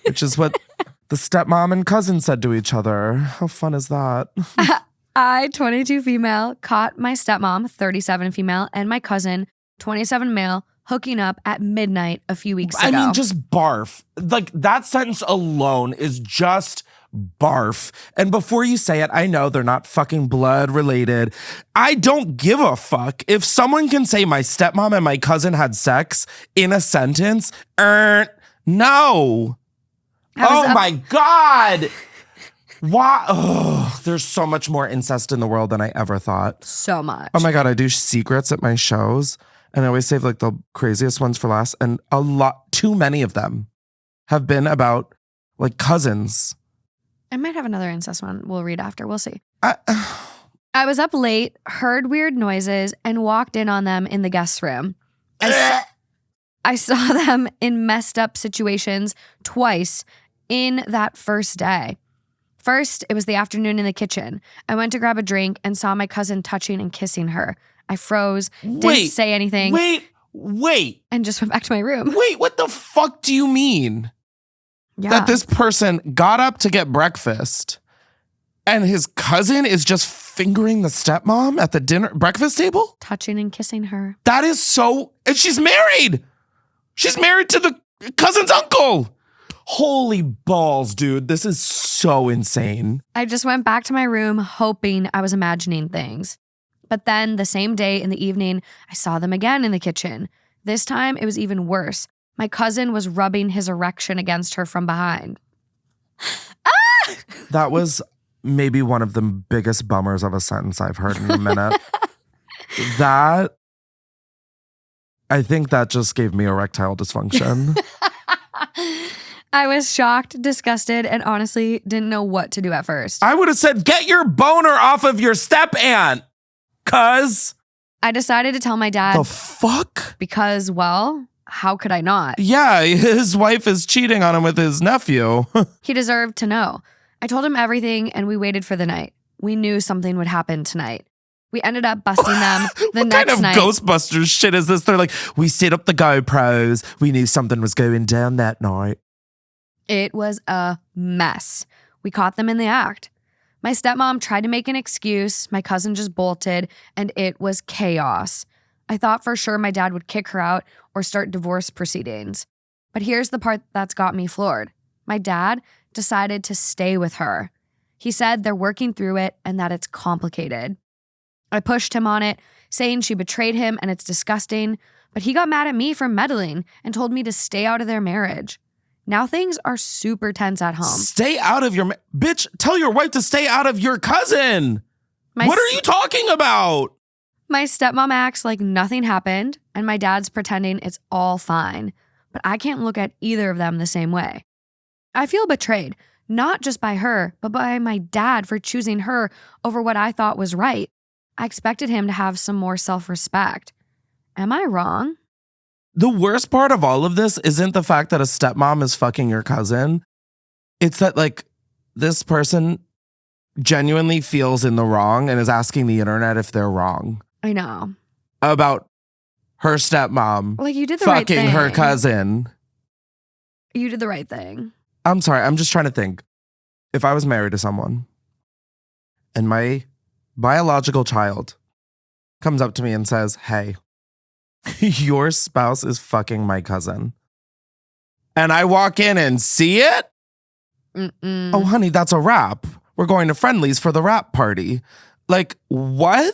Which is what the stepmom and cousin said to each other. How fun is that? I, 22 female, caught my stepmom, 37 female, and my cousin, 27 male, hooking up at midnight a few weeks ago. I mean, just barf. Like, that sentence alone is just barf. And before you say it, I know they're not fucking blood related. I don't give a fuck. If someone can say my stepmom and my cousin had sex in a sentence, no. Oh my God. Why? Oh, there's so much more incest in the world than I ever thought. So much. Oh my God, I do secrets at my shows. And I always save like the craziest ones for last. And too many of them have been about like cousins. I might have another incest one we'll read after. We'll see. I was up late, heard weird noises, and walked in on them in the guest room. I saw them in messed up situations twice in that first day. First, it was the afternoon in the kitchen. I went to grab a drink and saw my cousin touching and kissing her. I froze, didn't say anything. Wait. And just went back to my room. Wait, what the fuck do you mean? Yeah. That this person got up to get breakfast and his cousin is just fingering the stepmom at the breakfast table? Touching and kissing her. That is so... And she's married! She's married to the cousin's uncle! Holy balls, dude. This is so insane. I just went back to my room hoping I was imagining things. But then the same day in the evening, I saw them again in the kitchen. This time, it was even worse. My cousin was rubbing his erection against her from behind. That was maybe one of the biggest bummers of a sentence I've heard in a minute. I think that just gave me erectile dysfunction. I was shocked, disgusted, and honestly didn't know what to do at first. I would have said, get your boner off of your step-aunt, cuz. I decided to tell my dad. The fuck? Because, well, how could I not? Yeah, his wife is cheating on him with his nephew. He deserved to know. I told him everything and we waited for the night. We knew something would happen tonight. We ended up busting them the next night. What kind of Ghostbusters shit is this? They're like, we set up the GoPros. We knew something was going down that night. It was a mess. We caught them in the act. My stepmom tried to make an excuse. My cousin just bolted, and it was chaos. I thought for sure my dad would kick her out or start divorce proceedings. But here's the part that's got me floored. My dad decided to stay with her. He said they're working through it and that it's complicated. I pushed him on it, saying she betrayed him and it's disgusting, but he got mad at me for meddling and told me to stay out of their marriage. Now things are super tense at home. Stay out of your... Bitch, tell your wife to stay out of your cousin. What are you talking about? My stepmom acts like nothing happened, and my dad's pretending it's all fine. But I can't look at either of them the same way. I feel betrayed, not just by her, but by my dad for choosing her over what I thought was right. I expected him to have some more self-respect. Am I wrong? The worst part of all of this isn't the fact that a stepmom is fucking your cousin. It's that, like, this person genuinely feels in the wrong and is asking the internet if they're wrong I know. about her stepmom Like, you did the right fucking thing. her cousin. You did the right thing. I'm sorry. I'm just trying to think. If I was married to someone and my biological child comes up to me and says, hey, your spouse is fucking my cousin, and I walk in and see it, oh, honey, that's a wrap. We're going to Friendly's for the wrap party. Like, what?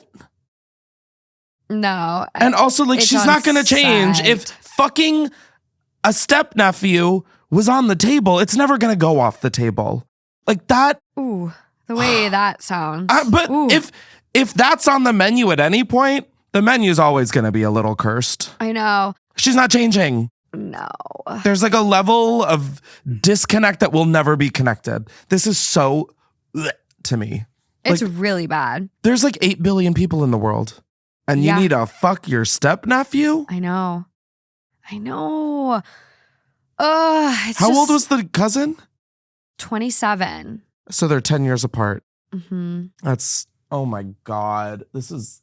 No. And also, like, she's not going to change. If fucking a stepnephew was on the table, it's never going to go off the table. Like that. Ooh, the way that sounds. But Ooh. if that's on the menu at any point, the menu's always going to be a little cursed. I know. She's not changing. No. There's like a level of disconnect that will never be connected. This is so to me. It's Like, really bad. there's like 8 billion people in the world, and you Yeah. need to fuck your stepnephew? I know. How old was the cousin? 27. So they're 10 years apart. Mm-hmm. That's, oh my God. This is,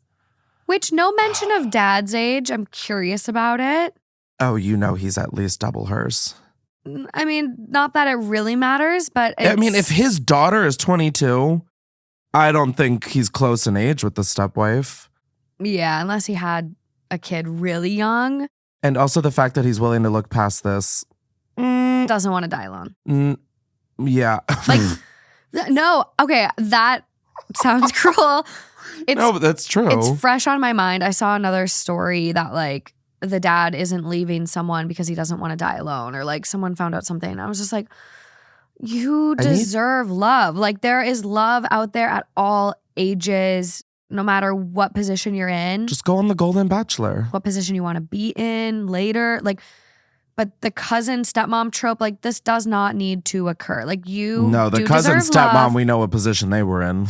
Which, no mention of dad's age. I'm curious about it. oh, you know he's at least double hers. I mean, not that it really matters, but I mean, if his daughter is 22, I don't think he's close in age with the stepwife. Yeah, unless he had a kid really young. And also the fact that he's willing to look past this. Doesn't want to die alone. Yeah. Like, no, okay, that sounds cruel. No, but that's true. It's fresh on my mind. I saw another story that like the dad isn't leaving someone because he doesn't want to die alone, or like someone found out something. And I was just like, you deserve love. Like, there is love out there at all ages, no matter what position you're in. Just go on The Golden Bachelor. What position you want to be in later. Like, but the cousin stepmom trope, like, this does not need to occur. Like, you No, the do cousin deserve stepmom, love. we know what position they were in.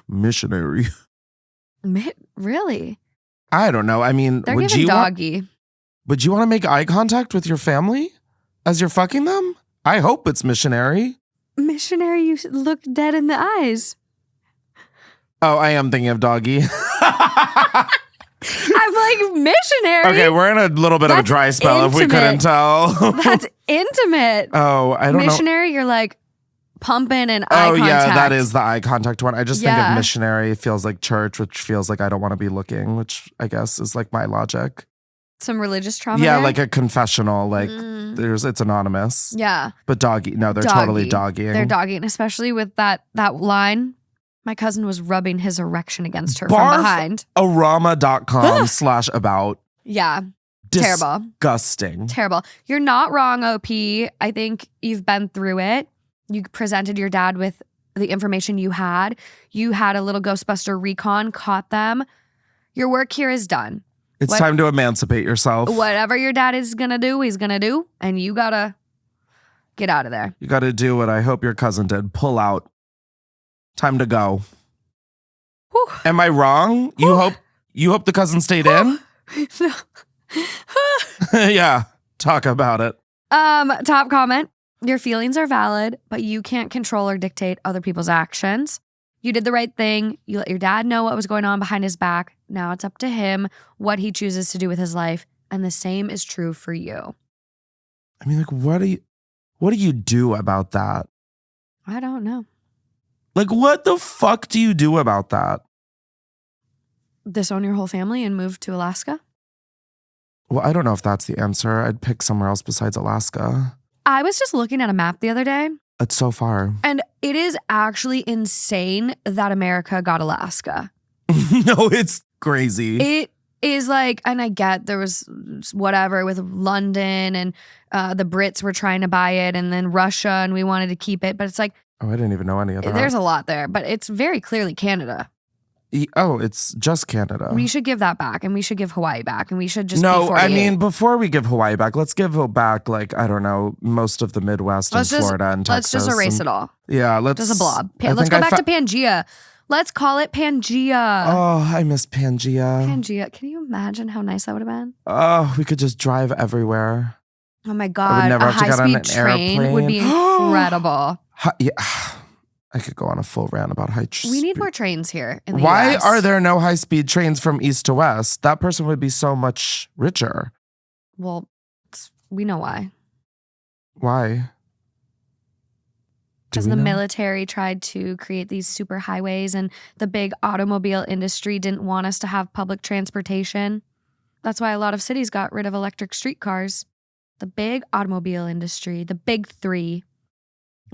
Missionary. Really? I don't know. I mean, They're would giving you doggy. would you want to make eye contact with your family as you're fucking them? I hope it's missionary. Missionary, you look dead in the eyes. Oh, I am thinking of doggy. I'm like, missionary? Okay, we're in a little bit of a dry spell if we couldn't tell. That's intimate. Oh, I don't know. Missionary, you're like pumping and eye contact. Yeah, that is the eye contact one. I just think Yeah. of missionary feels like church, which feels like I don't want to be looking, which I guess is like my logic. Some religious trauma. Yeah, there? like a confessional, like it's anonymous. Yeah. But doggy, no, they're totally doggying. They're dogging, especially with that line. My cousin was rubbing his erection against her Barf from behind. Arama.com/about. Yeah. Terrible. Disgusting. Terrible. You're not wrong, OP. I think you've been through it. You presented your dad with the information you had. You had a little Ghostbuster recon, caught them. Your work here is done. It's time to emancipate yourself. Whatever your dad is going to do, he's going to do. And you got to get out of there. You got to do what I hope your cousin did. Pull out. Time to go. Whew. Am I wrong? You hope the cousin stayed in? Yeah. Talk about it. Top comment. Your feelings are valid, but you can't control or dictate other people's actions. You did the right thing. You let your dad know what was going on behind his back. Now it's up to him what he chooses to do with his life. And the same is true for you. I mean, like, what do you do about that? I don't know. Like, what the fuck do you do about that? Disown your whole family and move to Alaska? Well, I don't know if that's the answer. I'd pick somewhere else besides Alaska. I was just looking at a map the other day. It's so far. And it is actually insane that America got Alaska. No, it's crazy. It is like, and I get there was whatever with London and the Brits were trying to buy it, and then Russia, and we wanted to keep it. But it's like, Oh, I didn't even know any of that. there's a lot there, but it's very clearly Canada. Oh, it's just Canada. We should give that back, and we should give Hawaii back, and we should just be No, 48. I mean, before we give Hawaii back, let's give back, like, I don't know, most of the Midwest and Florida and Texas. Let's just erase it all. Yeah, let's. Just a blob. I Let's think go I back to Pangea. Let's call it Pangea. Oh, I miss Pangea. Pangea. Can you imagine how nice that would have been? Oh, we could just drive everywhere. Oh my I would God. never A have to get on high-speed an train would be airplane. incredible. Yeah. I could go on a full rant about We need more trains here in the Why US. are there no high-speed trains from east to west? That person would be so much richer. Well, we know why. Why? Because the military tried to create these super highways and the big automobile industry didn't want us to have public transportation. That's why a lot of cities got rid of electric streetcars. The big automobile industry, the big three.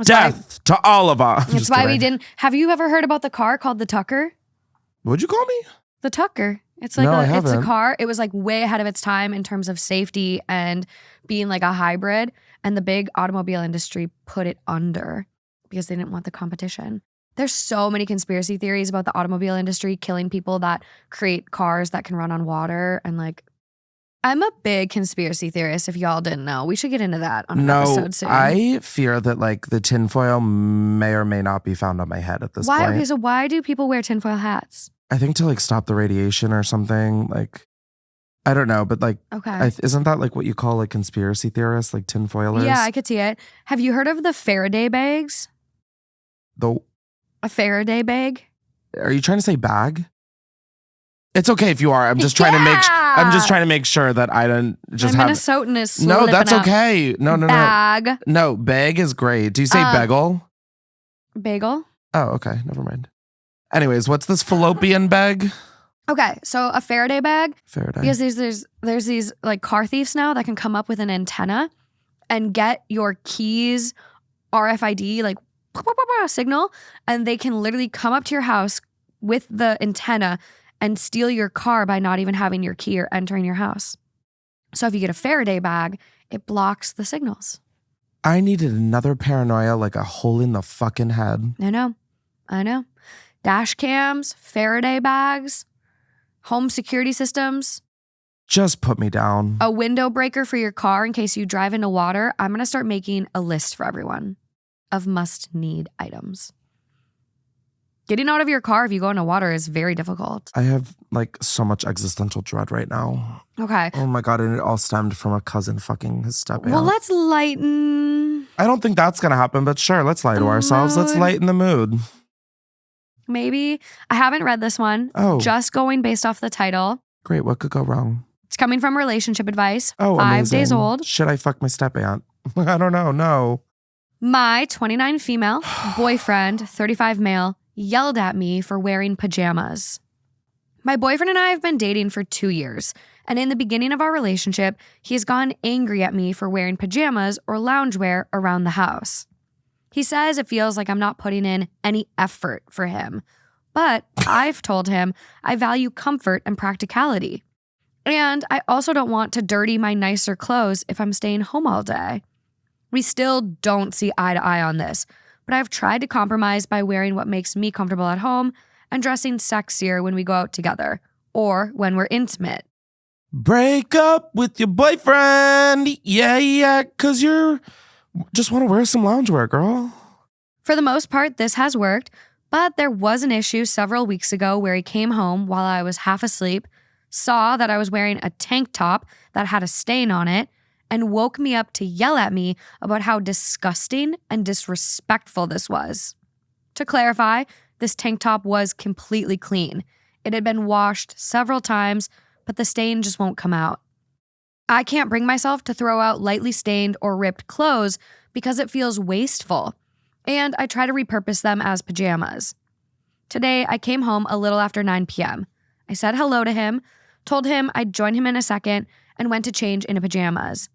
Death to all of us. That's why we didn't. Have you ever heard about the car called the Tucker? What'd you call me? The Tucker. It's like it's a car. It was like way ahead of its time in terms of safety and being like a hybrid. And the big automobile industry put it under because they didn't want the competition. There's so many conspiracy theories about the automobile industry killing people that create cars that can run on water. And like, I'm a big conspiracy theorist, if y'all didn't know. We should get into that on an episode soon. I fear that like the tinfoil may or may not be found on my head at this point. Okay, so why do people wear tinfoil hats? I think to like stop the radiation or something. Like, I don't know, but like, isn't that like what you call like conspiracy theorists, like tinfoilers? Yeah, I could see it. Have you heard of the Faraday bags? A Faraday bag? Are you trying to say bag? It's okay if you are. I'm just trying to make. I'm just trying to make sure that I don't just have. Minnesotan is No, that's okay. No. Bag. No, bag is great. Do you say bagel? Bagel. Oh, okay. Never mind. Anyways, what's this fallopian bag? Okay, so a Faraday bag. Faraday. Because there's these like car thieves now that can come up with an antenna and get your keys RFID like signal, and they can literally come up to your house with the antenna and steal your car by not even having your key or entering your house. So if you get a Faraday bag, it blocks the signals. I needed another paranoia like a hole in the fucking head. I know. Dash cams, Faraday bags, home security systems. Just put me down. A window breaker for your car in case you drive into water. I'm going to start making a list for everyone of must-need items. Getting out of your car if you go into water is very difficult. I have like so much existential dread right now. Okay. Oh my God, and it all stemmed from a cousin fucking his step. Well, let's lighten. I don't think that's going to happen, but sure, let's lie to ourselves. Let's lighten the mood. Maybe. I haven't read this one. Oh. Just going based off the title. Great, what could go wrong? It's coming from Relationship Advice. Oh, 5 amazing. days old. Should I fuck my step aunt? I don't know, no. My 29 female boyfriend, 35 male, yelled at me for wearing pajamas. My boyfriend and I have been dating for 2 years, and in the beginning of our relationship, he has gotten angry at me for wearing pajamas or loungewear around the house. He says it feels like I'm not putting in any effort for him, but I've told him I value comfort and practicality. And I also don't want to dirty my nicer clothes if I'm staying home all day. We still don't see eye to eye on this, but I've tried to compromise by wearing what makes me comfortable at home and dressing sexier when we go out together or when we're intimate. Break up with your boyfriend. Yeah, because you're just want to wear some loungewear, girl. For the most part, this has worked, but there was an issue several weeks ago where he came home while I was half asleep, saw that I was wearing a tank top that had a stain on it, and woke me up to yell at me about how disgusting and disrespectful this was. To clarify, this tank top was completely clean. It had been washed several times, but the stain just won't come out. I can't bring myself to throw out lightly stained or ripped clothes because it feels wasteful, and I try to repurpose them as pajamas. Today, I came home a little after 9 p.m. I said hello to him, told him I'd join him in a second, and went to change into pajamas.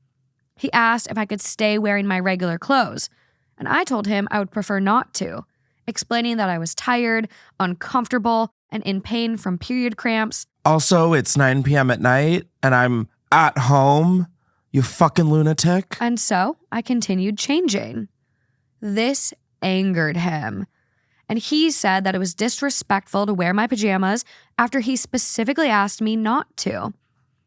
He asked if I could stay wearing my regular clothes, and I told him I would prefer not to, explaining that I was tired, uncomfortable, and in pain from period cramps. Also, it's 9 p.m. at night, and I'm at home, you fucking lunatic. And so I continued changing. This angered him, and he said that it was disrespectful to wear my pajamas after he specifically asked me not to.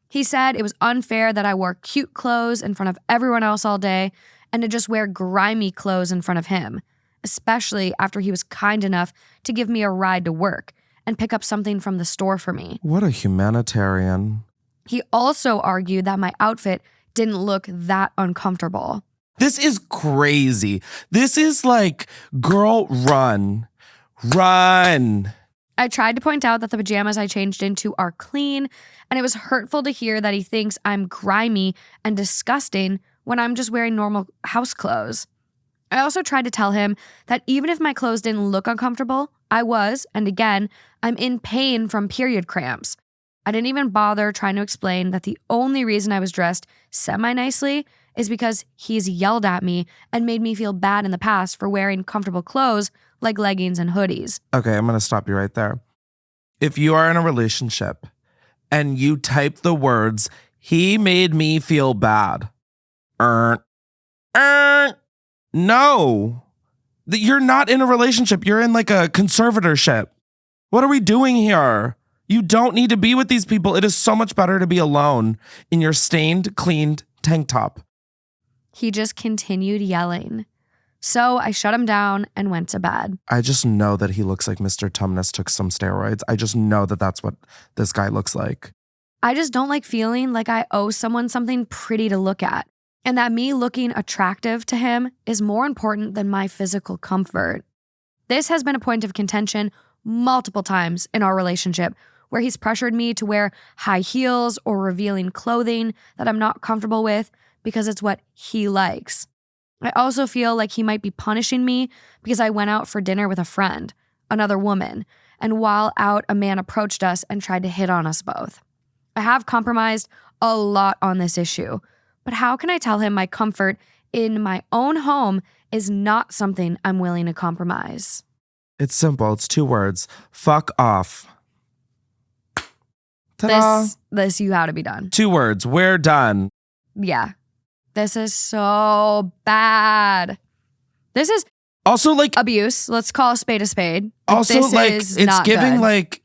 He said it was unfair that I wore cute clothes in front of everyone else all day and to just wear grimy clothes in front of him, especially after he was kind enough to give me a ride to work and pick up something from the store for me. What a humanitarian. He also argued that my outfit didn't look that uncomfortable. This is crazy. This is like, girl, run. Run. I tried to point out that the pajamas I changed into are clean, and it was hurtful to hear that he thinks I'm grimy and disgusting when I'm just wearing normal house clothes. I also tried to tell him that even if my clothes didn't look uncomfortable, I was, and again, I'm in pain from period cramps. I didn't even bother trying to explain that the only reason I was dressed semi-nicely is because he's yelled at me and made me feel bad in the past for wearing comfortable clothes like leggings and hoodies. Okay, I'm going to stop you right there. If you are in a relationship and you type the words, he made me feel bad. No. You're not in a relationship. You're in like a conservatorship. What are we doing here? You don't need to be with these people. It is so much better to be alone in your stained, cleaned tank top. He just continued yelling. So I shut him down and went to bed. I just know that he looks like Mr. Tumnus took some steroids. I just know that that's what this guy looks like. I just don't like feeling like I owe someone something pretty to look at, and that me looking attractive to him is more important than my physical comfort. This has been a point of contention multiple times in our relationship, where he's pressured me to wear high heels or revealing clothing that I'm not comfortable with because it's what he likes. I also feel like he might be punishing me because I went out for dinner with a friend, another woman, and while out, a man approached us and tried to hit on us both. I have compromised a lot on this issue, but how can I tell him my comfort in my own home is not something I'm willing to compromise? It's simple. It's 2 words. Fuck off. Ta-da. This you had to be done. 2 words. We're done. Yeah. This is so bad. This is also like abuse. Let's call a spade a spade. Also this like is it's not giving good. like,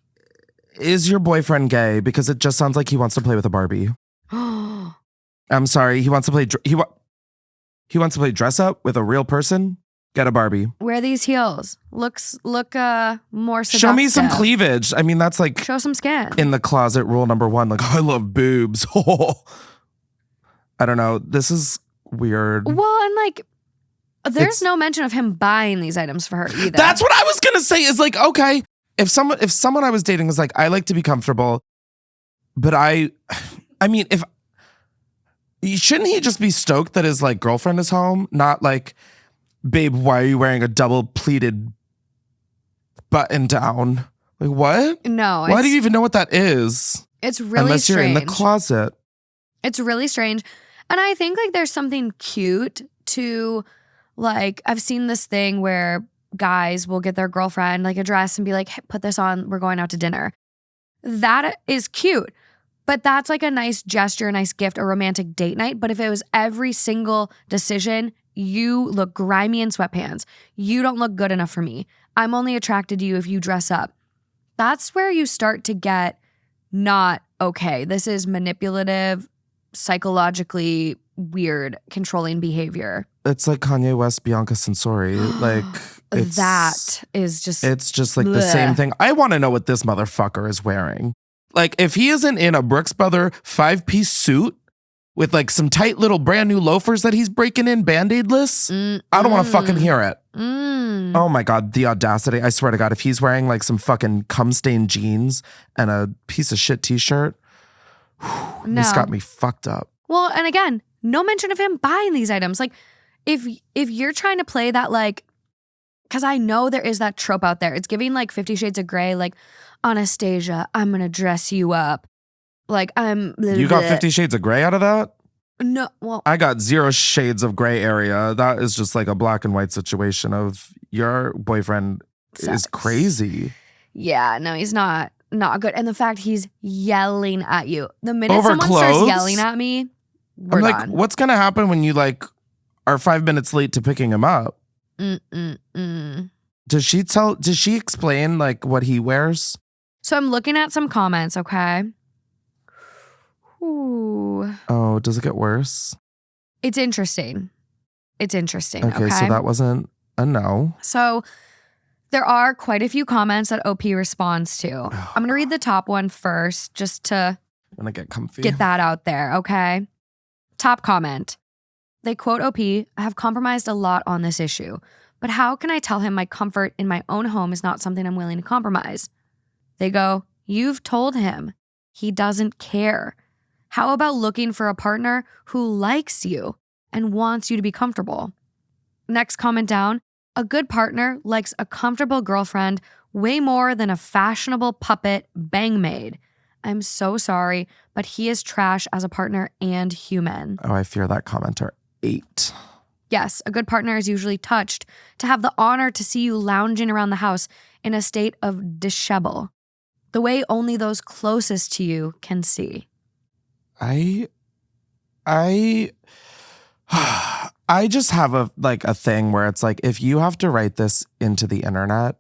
is your boyfriend gay? Because it just sounds like he wants to play with a Barbie. I'm sorry. He wants to play. He wants to play dress up with a real person. Get a Barbie. Wear these heels. Look more seductive. Show me some cleavage. I mean, that's like show some skin. In the closet rule number 1. Like, I love boobs. I don't know. This is weird. Well, and like, there's no mention of him buying these items for her either. That's what I was gonna say. Is like, okay, if someone I was dating was like, I like to be comfortable, but I mean, if shouldn't he just be stoked that his like girlfriend is home, not like, babe, why are you wearing a double pleated button down? Like, what? No. Why do you even know what that is? It's really unless strange. you're in the closet. It's really strange. And I think like there's something cute to like, I've seen this thing where guys will get their girlfriend like a dress and be like, hey, put this on, we're going out to dinner. That is cute. But that's like a nice gesture, a nice gift, a romantic date night. But if it was every single decision, you look grimy in sweatpants, you don't look good enough for me, I'm only attracted to you if you dress up, that's where you start to get not okay. This is manipulative, psychologically weird, controlling behavior. It's like Kanye West, Bianca Censori. Like, it's just like the same thing. I want to know what this motherfucker is wearing. Like, if he isn't in a Brooks Brother 5-piece suit with like some tight little brand new loafers that he's breaking in Band-Aid-less, I don't want to fucking hear it. Oh my God, the audacity. I swear to God, if he's wearing like some fucking cum-stained jeans and a piece of shit t-shirt, this got me fucked up. Well, and again, no mention of him buying these items. Like, if you're trying to play that, like, because I know there is that trope out there. It's giving like 50 Shades of Grey, like, Anastasia, I'm going to dress you up. Like, You got 50 Shades of Grey out of that? No, well. I got 0 shades of gray area. That is just like a black and white situation of your boyfriend is crazy. Yeah, no, he's not good. And the fact he's yelling at you. The minute over someone clothes? starts yelling at me, we're I'm like, done. what's going to happen when you like are 5 minutes late to picking him up? Does she explain like what he wears? So I'm looking at some comments, okay? Ooh. Oh, does it get worse? It's interesting. Okay, so that wasn't a no. So there are quite a few comments that OP responds to. I'm going to read the top one first just to I'm going to get comfy. Get that out there, okay? Top comment. They quote OP, "I have compromised a lot on this issue, but how can I tell him my comfort in my own home is not something I'm willing to compromise?" They go, "You've told him. He doesn't care. How about looking for a partner who likes you and wants you to be comfortable?" Next comment down, "A good partner likes a comfortable girlfriend way more than a fashionable puppet bang maid. I'm so sorry, but he is trash as a partner and human." Oh, I fear that commenter ate. Yes, a good partner is usually touched to have the honor to see you lounging around the house in a state of dishevel, the way only those closest to you can see. I I just have a thing where it's like, if you have to write this into the internet,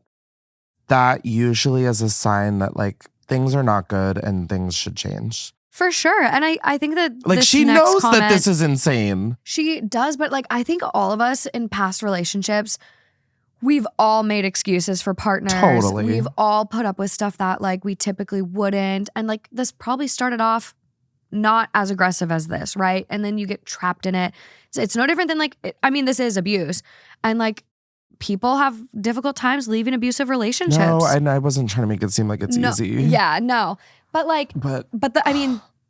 that usually is a sign that like things are not good and things should change. For sure. And I think that Like this she next knows comment, that this is insane. she does, but like I think all of us in past relationships, we've all made excuses for partners. Totally. We've all put up with stuff that like we typically wouldn't. And like this probably started off not as aggressive as this, right? And then you get trapped in it. It's no different than like, this is abuse. And like people have difficult times leaving abusive relationships. No, I wasn't trying to make it seem like it's easy. Yeah, no. But like, But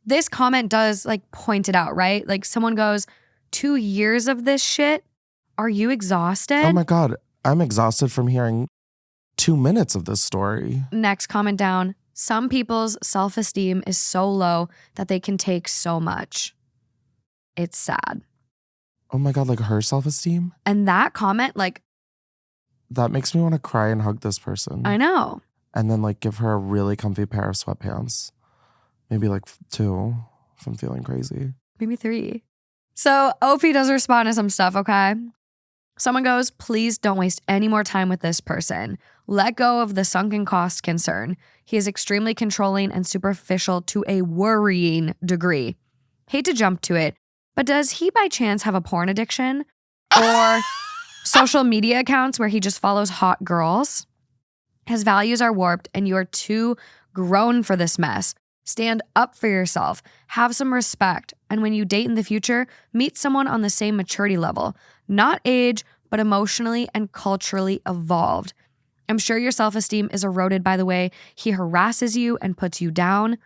this comment does like point it out, right? Like someone goes, 2 years of this shit? Are you exhausted? oh my God, I'm exhausted from hearing 2 minutes of this story. Next comment down, "Some people's self-esteem is so low that they can take so much. It's sad." Oh my God, like her self-esteem? And that comment, like, That makes me want to cry and hug this person. I know. And then like give her a really comfy pair of sweatpants. Maybe like 2 if I'm feeling crazy. Maybe 3. So OP does respond to some stuff, okay? Someone goes, "Please don't waste any more time with this person. Let go of the sunken cost concern. He is extremely controlling and superficial to a worrying degree. Hate to jump to it, but does he by chance have a porn addiction? Or social media accounts where he just follows hot girls? His values are warped and you are too grown for this mess. Stand up for yourself. Have some respect. And when you date in the future, meet someone on the same maturity level. Not age, but emotionally and culturally evolved. I'm sure your self-esteem is eroded by the way he harasses you and puts you down.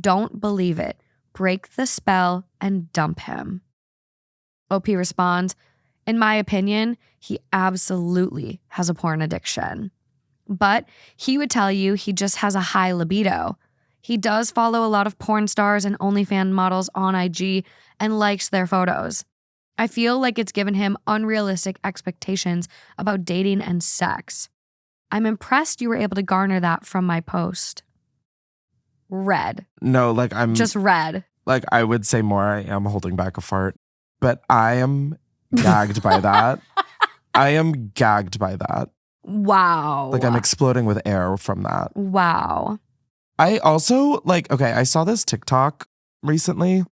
Don't believe it. Break the spell and dump him." OP responds, "In my opinion, he absolutely has a porn addiction. But he would tell you he just has a high libido. He does follow a lot of porn stars and OnlyFans models on IG and likes their photos. I feel like it's given him unrealistic expectations about dating and sex. I'm impressed you were able to garner that from my post." Red. No, like I'm Just red. like I would say more. I am holding back a fart, but I am gagged by that. I am gagged by that. Wow. Like I'm exploding with air from that. Wow. I also okay, I saw this TikTok recently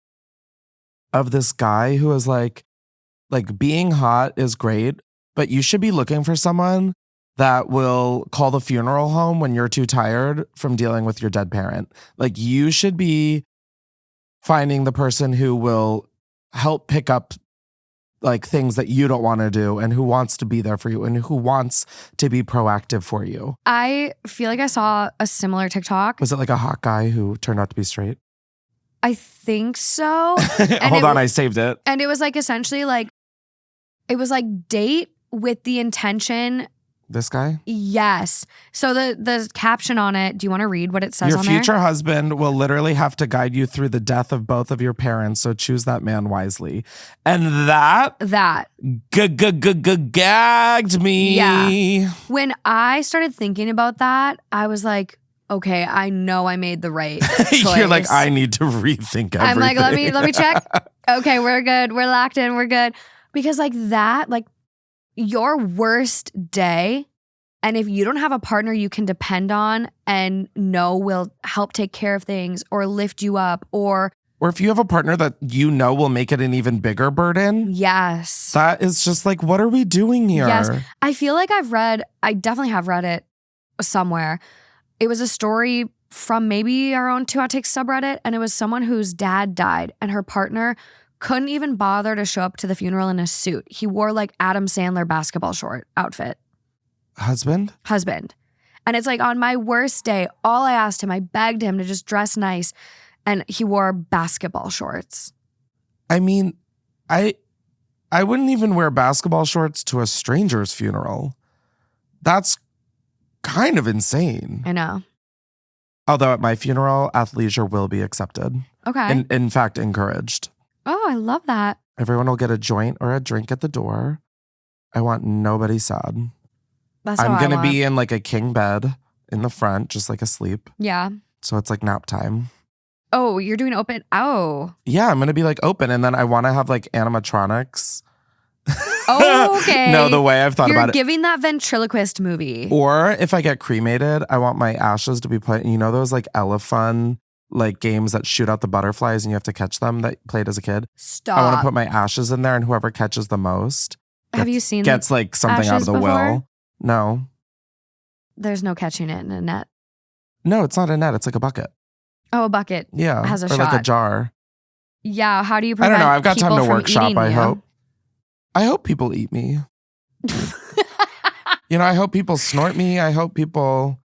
of this guy who was like being hot is great, but you should be looking for someone that will call the funeral home when you're too tired from dealing with your dead parent. Like you should be finding the person who will help pick up like things that you don't want to do and who wants to be there for you and who wants to be proactive for you. I feel like I saw a similar TikTok. Was it like a hot guy who turned out to be straight? I think so. Hold on, I saved it. And it was like essentially like, it was like date with the intention. This guy? Yes. So the caption on it, do you want to read what it says Your on there? future husband will literally have to guide you through the death of both of your parents, so choose that man wisely. And that gagged me. Yeah. When I started thinking about that, I was like, okay, I know I made the right choice. You're like, I need to rethink everything. I'm like, let me check. Okay, we're good. We're locked in. We're good. Because like that, like your worst day, and if you don't have a partner you can depend on and know will help take care of things or lift you up, or if you have a partner that you know will make it an even bigger burden. Yes. That is just like, what are we doing here? Yes. I feel like I definitely have read it somewhere. It was a story from maybe our own Two Hot Takes subreddit, and it was someone whose dad died and her partner couldn't even bother to show up to the funeral in a suit. He wore like Adam Sandler basketball short outfit. Husband? And it's like on my worst day, all I asked him, I begged him to just dress nice, and he wore basketball shorts. I mean, I wouldn't even wear basketball shorts to a stranger's funeral. That's kind of insane. I know. Although at my funeral, athleisure will be accepted. Okay. In fact, encouraged. Oh, I love that. Everyone will get a joint or a drink at the door. I want nobody sad. That's I'm what going I to want. be in like a king bed in the front, just like asleep. Yeah. So it's like nap time. Oh, you're doing open. Oh. Yeah, I'm going to be like open. And then I want to have like animatronics. Oh, okay. No, the way I've thought You're about it. giving that ventriloquist movie. Or if I get cremated, I want my ashes to be played. You know those like elephant like games that shoot out the butterflies and you have to catch them that you played as a kid? Stop. I want to put my ashes in there, and whoever catches the most Have you seen gets like something out of ashes the before? will. No. There's no catching it in a net. No, it's not a net. It's like a bucket. Oh, a bucket. Yeah. Has a or like a shot. jar. Yeah. How do you I prevent don't know. I've got time people to from workshop, eating I you? hope. I hope people eat me. You know, I hope people snort me. I hope people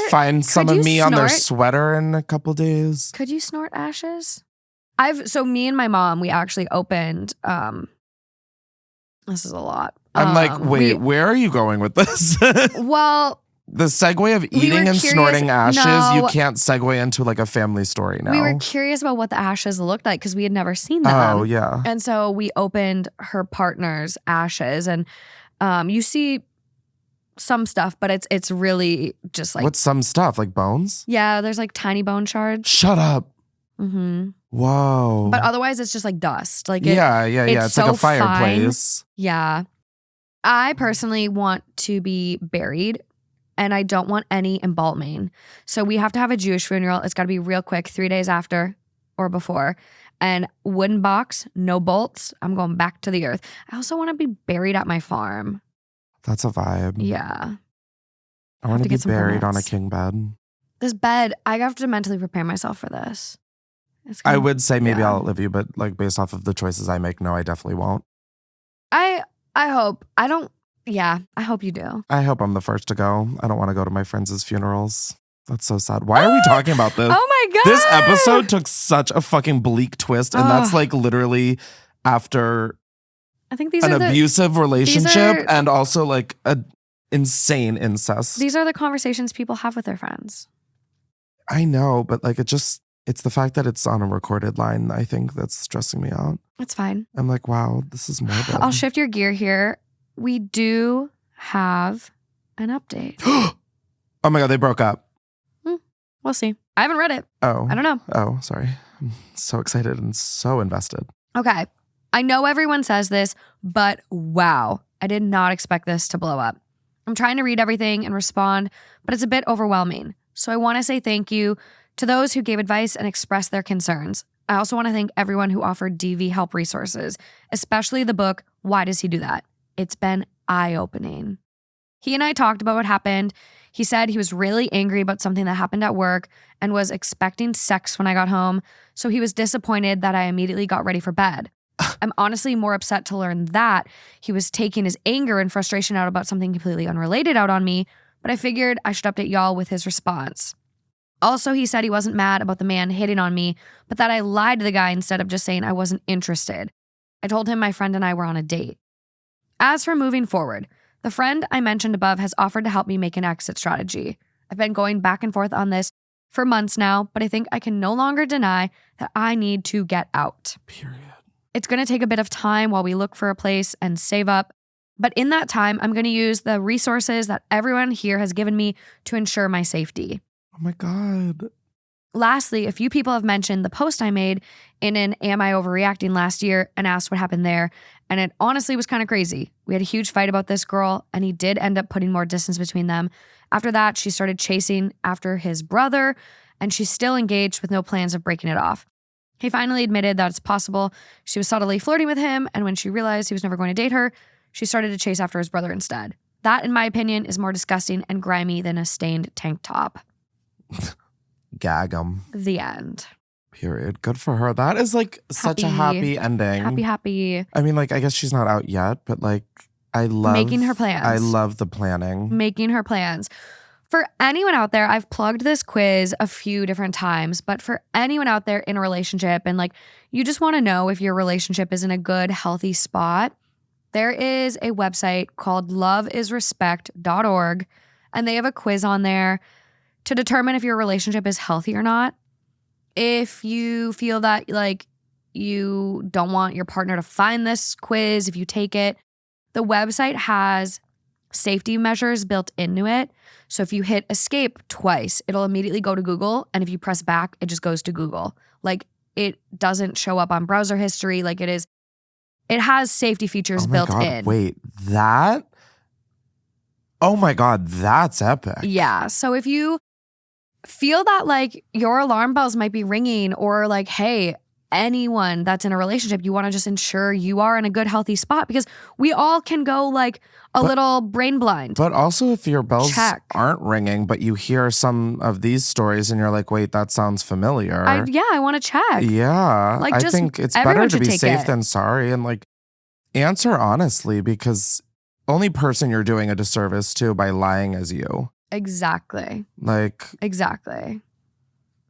find some of you me on their snort? sweater in a couple days. Could you snort ashes? So me and my mom, we actually opened, this is a lot. I'm like, wait, where are you going with this? Well, the segue of eating and curious- snorting ashes, you no. can't segue into like a family story now. we were curious about what the ashes looked like because we had never seen them. Oh, yeah. And so we opened her partner's ashes, and you see some stuff, but it's really just like, What's some stuff? Like bones? yeah, there's like tiny bone shards. Shut up. Mm-hmm. Whoa. But otherwise, it's just like dust. Like yeah. it's It's like so a fireplace. Yeah. I personally want to be buried, and I don't want any embalming. So we have to have a Jewish funeral. It's got to be real quick, 3 days after or before. And wooden box, no bolts. I'm going back to the earth. I also want to be buried at my farm. That's a vibe. Yeah. I want to be get some buried on a permits. king bed. This bed, I have to mentally prepare myself for this. It's I gonna- would say maybe yeah. I'll outlive you, but like based off of the choices I make, no, I definitely won't. I hope. I hope you do. I hope I'm the first to go. I don't want to go to my friends' funerals. That's so sad. Why are we talking about this? Oh my God. This episode took such a fucking bleak twist, and that's Ugh. like literally after I think these an are the abusive relationship are- and also like a insane incest. these are the conversations people have with their friends. I know, but like it's the fact that it's on a recorded line, I think that's stressing me out. It's fine. I'm like, wow, this is morbid. I'll shift your gear here. We do have an update. Oh my God, they broke up. We'll see. I haven't read it. Oh. I don't know. Oh, sorry. I'm so excited and so invested. Okay. I know everyone says this, but wow, I did not expect this to blow up. I'm trying to read everything and respond, but it's a bit overwhelming. So I want to say thank you to those who gave advice and expressed their concerns. I also want to thank everyone who offered DV help resources, especially the book, Why Does He Do That? It's been eye-opening. He and I talked about what happened. He said he was really angry about something that happened at work and was expecting sex when I got home, so he was disappointed that I immediately got ready for bed. I'm honestly more upset to learn that he was taking his anger and frustration out about something completely unrelated out on me, but I figured I should update y'all with his response. Also, he said he wasn't mad about the man hitting on me, but that I lied to the guy instead of just saying I wasn't interested. I told him my friend and I were on a date. As for moving forward, the friend I mentioned above has offered to help me make an exit strategy. I've been going back and forth on this for months now, but I think I can no longer deny that I need to get out. Period. It's going to take a bit of time while we look for a place and save up, but in that time, I'm going to use the resources that everyone here has given me to ensure my safety. Oh my God. Lastly, a few people have mentioned the post I made in an Am I Overreacting last year and asked what happened there, and it honestly was kind of crazy. We had a huge fight about this girl, and he did end up putting more distance between them. After that, she started chasing after his brother, and she's still engaged with no plans of breaking it off. He finally admitted that it's possible she was subtly flirting with him, and when she realized he was never going to date her, she started to chase after his brother instead. That, in my opinion, is more disgusting and grimy than a stained tank top. Gag 'em. The end. Period. Good for her. That is like such a happy ending. Happy. I mean, like, I guess she's not out yet, but like, I love making her plans. I love the planning. Making her plans. For anyone out there, I've plugged this quiz a few different times, but for anyone out there in a relationship and like you just want to know if your relationship is in a good, healthy spot, there is a website called loveisrespect.org, and they have a quiz on there to determine if your relationship is healthy or not. If you feel that like you don't want your partner to find this quiz, if you take it, the website has safety measures built into it. So if you hit escape twice, it'll immediately go to Google. And if you press back, it just goes to Google. Like it doesn't show up on browser history. Like it has safety features built in. Wait, that? Oh my God, that's epic. Yeah. So if you feel that like your alarm bells might be ringing or like, hey, anyone that's in a relationship, you want to just ensure you are in a good, healthy spot because we all can go like a little brain blind. But also if your bells aren't ringing, but you hear some of these stories and you're like, wait, that sounds familiar. I want to check. Yeah. Like, I think it's better to be safe than sorry and like answer honestly because only person you're doing a disservice to by lying is you. Exactly. Exactly.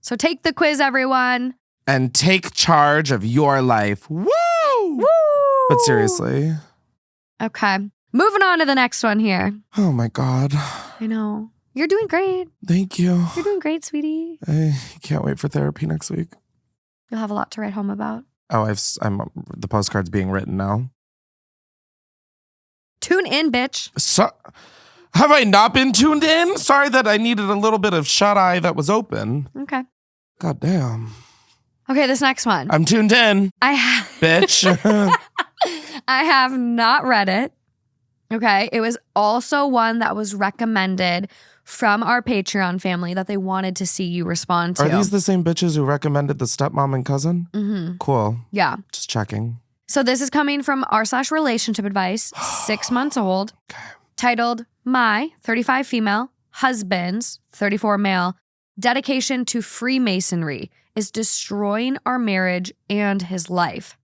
So take the quiz, everyone. And take charge of your life. Woo! Woo! But seriously. Okay. Moving on to the next one here. Oh my God. I know. You're doing great. Thank you. You're doing great, sweetie. I can't wait for therapy next week. You'll have a lot to write home about. Oh, the postcard's being written now. Tune in, bitch. So, have I not been tuned in? Sorry that I needed a little bit of shut-eye that was open. Okay. God damn. Okay, this next one. I'm tuned in. Bitch. I have not read it. Okay. It was also one that was recommended from our Patreon family that they wanted to see you respond to. Are these the same bitches who recommended the stepmom and cousin? Mm-hmm. Cool. Yeah. Just checking. So this is coming from r/relationship advice, 6 months old, titled My 35 Female Husband's 34 Male Dedication to Freemasonry is Destroying Our Marriage and His Life.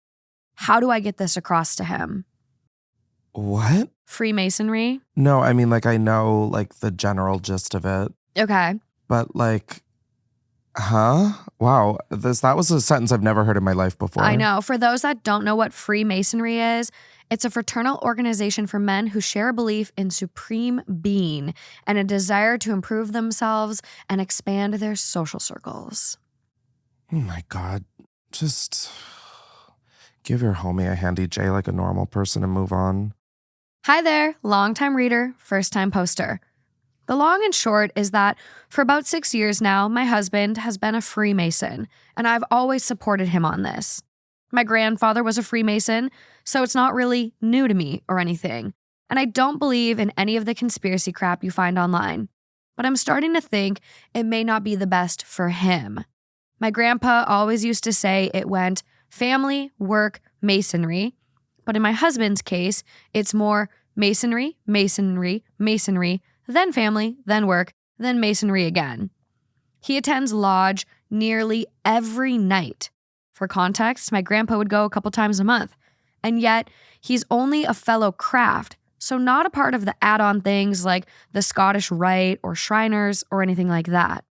How do I get this across to him? What? Freemasonry? No, I mean, like, I know, like, the general gist of it. Okay. But, like, huh? Wow. That was a sentence I've never heard in my life before. I know. For those that don't know what Freemasonry is, it's a fraternal organization for men who share a belief in supreme being and a desire to improve themselves and expand their social circles. Oh my God. Just give your homie a handy J like a normal person and move on. Hi there, longtime reader, first-time poster. The long and short is that for about 6 years now, my husband has been a Freemason, and I've always supported him on this. My grandfather was a Freemason, so it's not really new to me or anything, and I don't believe in any of the conspiracy crap you find online. But I'm starting to think it may not be the best for him. My grandpa always used to say it went family, work, masonry, but in my husband's case, it's more masonry, masonry, masonry, then family, then work, then masonry again. He attends lodge nearly every night. For context, my grandpa would go a couple times a month, and yet he's only a fellow craft, so not a part of the add-on things like the Scottish Rite or Shriners or anything like that.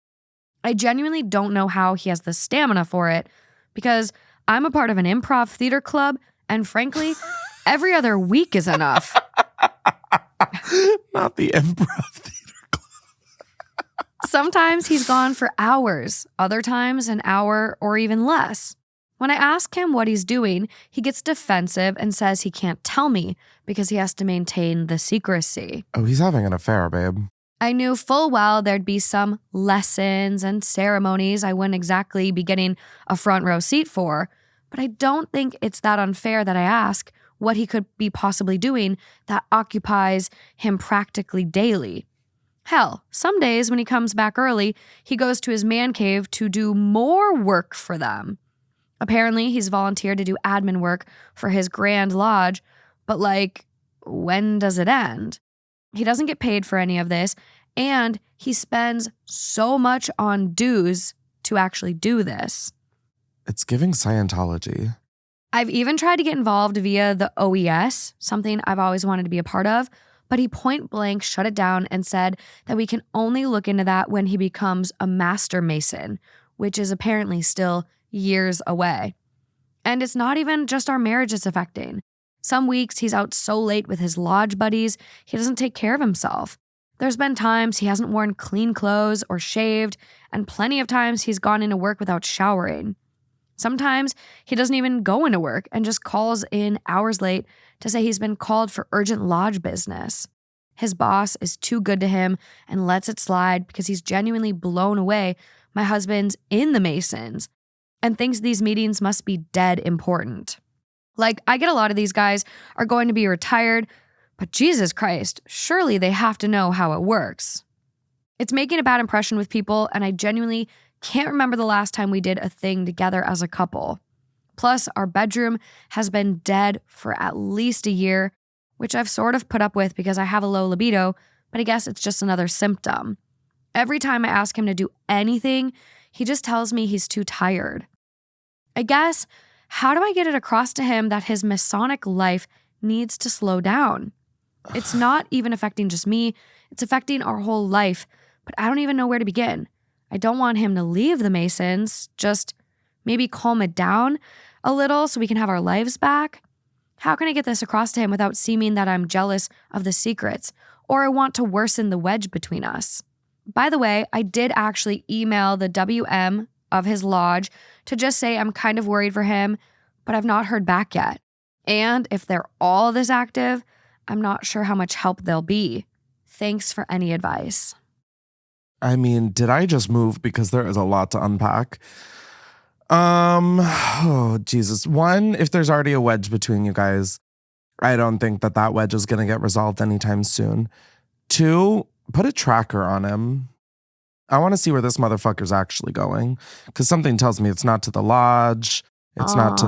I genuinely don't know how he has the stamina for it because I'm a part of an improv theater club, and frankly, every other week is enough. Not the improv theater club. Sometimes he's gone for hours, other times an hour or even less. When I ask him what he's doing, he gets defensive and says he can't tell me because he has to maintain the secrecy. Oh, he's having an affair, babe. I knew full well there'd be some lessons and ceremonies I wouldn't exactly be getting a front row seat for, but I don't think it's that unfair that I ask what he could be possibly doing that occupies him practically daily. Hell, some days when he comes back early, he goes to his man cave to do more work for them. Apparently, he's volunteered to do admin work for his Grand Lodge, but like, when does it end? He doesn't get paid for any of this, and he spends so much on dues to actually do this. It's giving Scientology. I've even tried to get involved via the OES, something I've always wanted to be a part of, but he point blank shut it down and said that we can only look into that when he becomes a master mason, which is apparently still years away. And it's not even just our marriage it's affecting. Some weeks he's out so late with his lodge buddies, he doesn't take care of himself. There's been times he hasn't worn clean clothes or shaved, and plenty of times he's gone into work without showering. Sometimes he doesn't even go into work and just calls in hours late to say he's been called for urgent lodge business. His boss is too good to him and lets it slide because he's genuinely blown away my husband's in the Masons and thinks these meetings must be dead important. Like, I get a lot of these guys are going to be retired, but Jesus Christ, surely they have to know how it works. It's making a bad impression with people, and I genuinely can't remember the last time we did a thing together as a couple. Plus, our bedroom has been dead for at least a year, which I've sort of put up with because I have a low libido, but I guess it's just another symptom. Every time I ask him to do anything, he just tells me he's too tired. I guess, how do I get it across to him that his Masonic life needs to slow down? It's not even affecting just me, it's affecting our whole life, but I don't even know where to begin. I don't want him to leave the Masons, just maybe calm it down a little so we can have our lives back. How can I get this across to him without seeming that I'm jealous of the secrets or I want to worsen the wedge between us? By the way, I did actually email the WM of his lodge to just say I'm kind of worried for him, but I've not heard back yet. And if they're all this active, I'm not sure how much help they'll be. Thanks for any advice. I mean, did I just move? Because there is a lot to unpack. Oh, Jesus. One, if there's already a wedge between you guys, I don't think that wedge is going to get resolved anytime soon. Two, put a tracker on him. I want to see where this motherfucker's actually going. Because something tells me it's not to the lodge. It's not to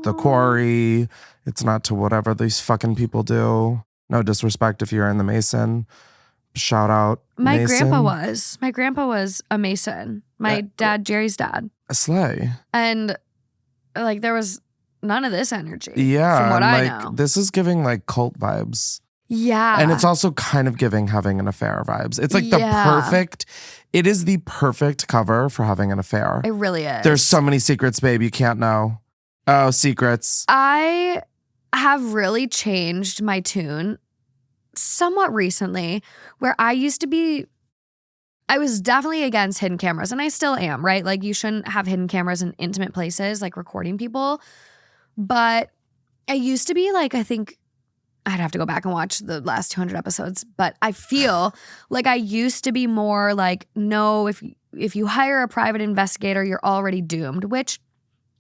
the quarry. It's not to whatever these fucking people do. No disrespect if you're in the Mason. Shout out My Mason. grandpa was a Mason. My dad, Jerry's dad. A sleigh. And like there was none of this energy. Yeah. From what I like, know. This is giving like cult vibes. Yeah. And it's also kind of giving having an affair vibes. It's like it is the perfect cover for having an affair. It really is. There's so many secrets, babe, you can't know. Oh, secrets. I have really changed my tune somewhat recently, where I was definitely against hidden cameras, and I still am, right? Like, you shouldn't have hidden cameras in intimate places, like recording people. But I used to be like, I think I'd have to go back and watch the last 200 episodes, but I feel like I used to be more like, no, if you hire a private investigator, you're already doomed, which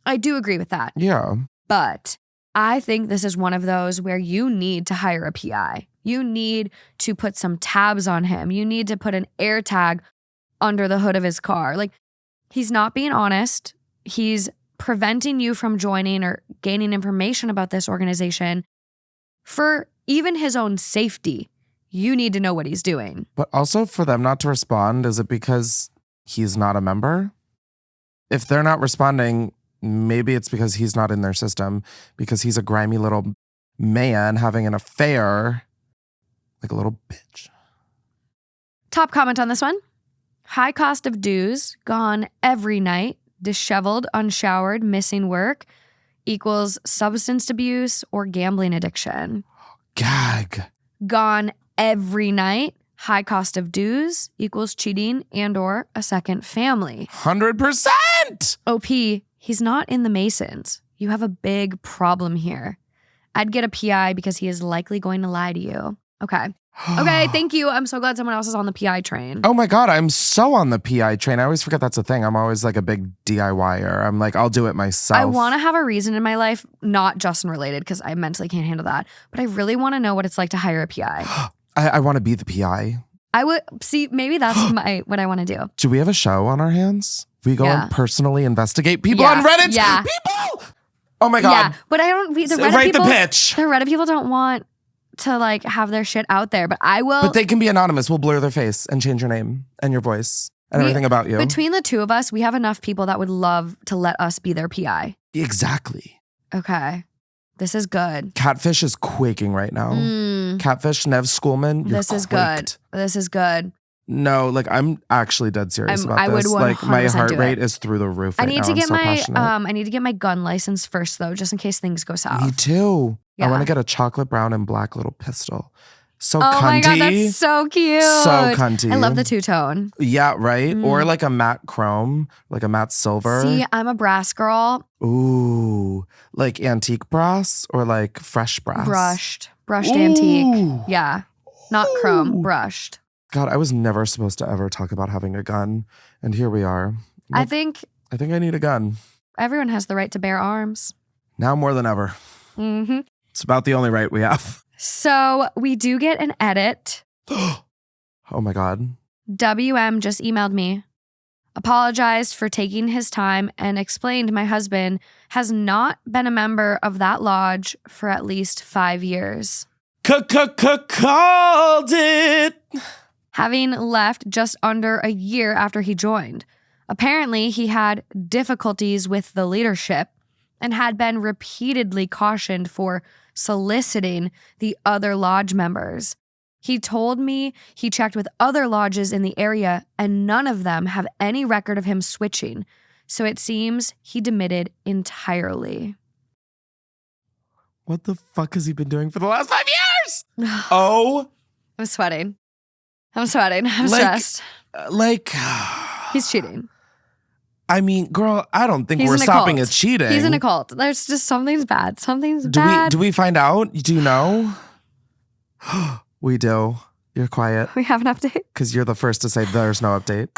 I do agree with that. Yeah. But I think this is one of those where you need to hire a PI. You need to put some tabs on him. You need to put an air tag under the hood of his car. Like, he's not being honest. He's preventing you from joining or gaining information about this organization. For even his own safety, you need to know what he's doing. But also for them not to respond, is it because he's not a member? If they're not responding, maybe it's because he's not in their system, because he's a grimy little man having an affair. Like a little bitch. Top comment on this one. High cost of dues, gone every night, disheveled, unshowered, missing work, equals substance abuse or gambling addiction. Gag. Gone every night, high cost of dues, equals cheating and or a second family. 100%! OP, he's not in the Masons. You have a big problem here. I'd get a PI because he is likely going to lie to you. Okay. Okay, thank you. I'm so glad someone else is on the PI train. Oh my God, I'm so on the PI train. I always forget that's a thing. I'm always like a big DIYer. I'm like, I'll do it myself. I want to have a reason in my life, not Justin related, because I mentally can't handle that. But I really want to know what it's like to hire a PI. I want to be the PI. I would see, maybe that's what I want to do. Do we have a show on our hands? We go and personally investigate people Yeah. on Reddit? Yeah. People! Oh my God. Yeah, but I don't, the Reddit Write people, the pitch. The Reddit people don't want to like have their shit out there, but I will. But they can be anonymous. We'll blur their face and change your name and your voice and everything about you. Between the two of us, we have enough people that would love to let us be their PI. Exactly. Okay. This is good. Catfish is quaking right now. Catfish, Nev Schoolman, you're This is quaked. good. This is good. No, like I'm actually dead serious about I would this. 100% Like my heart do rate it. is through the roof right I need now. to get I'm so passionate. I need to get my gun license first though, just in case things go south. Me too. Yeah. I want to get a chocolate brown and black little pistol. So Oh cunty. my God, that's so cute. So cunty. I love the two-tone. Yeah, right? Or like a matte chrome, like a matte silver. See, I'm a brass girl. Ooh, like antique brass or like fresh brass? Brushed antique. Yeah, not chrome, brushed. God, I was never supposed to ever talk about having a gun. And here we are. I think I need a gun. everyone has the right to bear arms. Now more than ever. Mm-hmm. It's about the only right we have. So we do get an edit. Oh my God. WM just emailed me, apologized for taking his time, and explained my husband has not been a member of that lodge for at least 5 years. Called it. Having left just under a year after he joined. Apparently, he had difficulties with the leadership and had been repeatedly cautioned for soliciting the other lodge members. He told me he checked with other lodges in the area and none of them have any record of him switching. So it seems he demitted entirely. What the fuck has he been doing for the last 5 years? Oh. I'm sweating. I'm stressed. He's cheating. I mean, girl, I don't think He's we're in a stopping cult. at cheating. He's in a cult. There's just something's bad. Something's bad. Do we find out? Do you know? We do. You're quiet. We have an update? Because you're the first to say there's no update.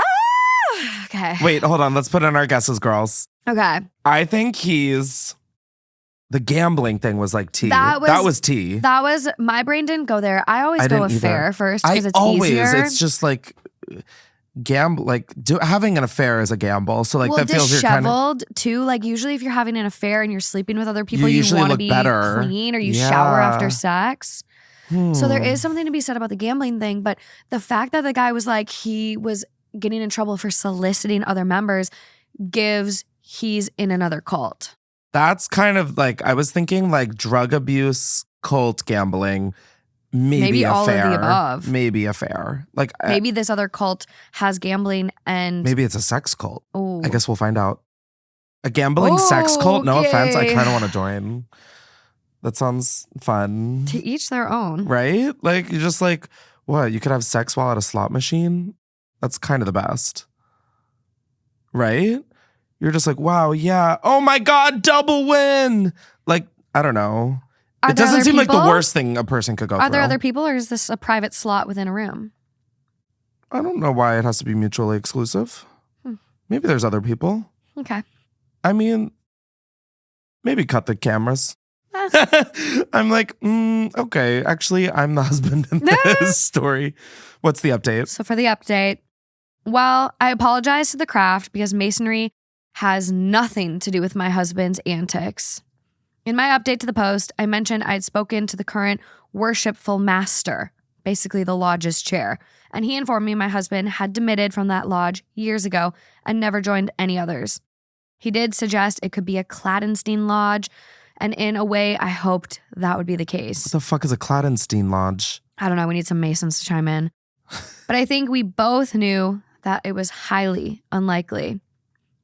Okay. Wait, hold on. Let's put in our guesses, girls. Okay. I think the gambling thing was like tea. That was tea. That was, my brain didn't go there. I always go affair first because it's easier. It's just like having an affair is a gamble. So like that feels you're kind of too. Like usually if you're having an affair and you're sleeping with other people, you usually want to look be better. clean or you shower after sex. So there is something to be said about the gambling thing. But the fact that the guy was like, he was getting in trouble for soliciting other members gives he's in another cult. That's kind of like, I was thinking like drug abuse, cult gambling, maybe all affair. of the above. Maybe affair. Like maybe this other cult has gambling and maybe it's a sex cult. Ooh. I guess we'll find out. A gambling sex cult? No offense. I kind of want to join. That sounds fun. To each their own. Right? Like, you're just like, what? You could have sex while at a slot machine? That's kind of the best. Right? You're just like, wow, yeah. Oh my God, double win. Like, I don't know. It doesn't seem like the worst thing a person could go through. Are there other people or is this a private slot within a room? I don't know why it has to be mutually exclusive. Maybe there's other people. Okay. I mean, maybe cut the cameras. I'm like, okay. Actually, I'm the husband in this story. What's the update? So for the update, well, I apologize to the craft because Masonry has nothing to do with my husband's antics. In my update to the post, I mentioned I'd spoken to the current worshipful master, basically the lodge's chair, and he informed me my husband had demitted from that lodge years ago and never joined any others. He did suggest it could be a Clandestine lodge, and in a way, I hoped that would be the case. What the fuck is a Clandestine lodge? I don't know. We need some Masons to chime in. But I think we both knew that it was highly unlikely.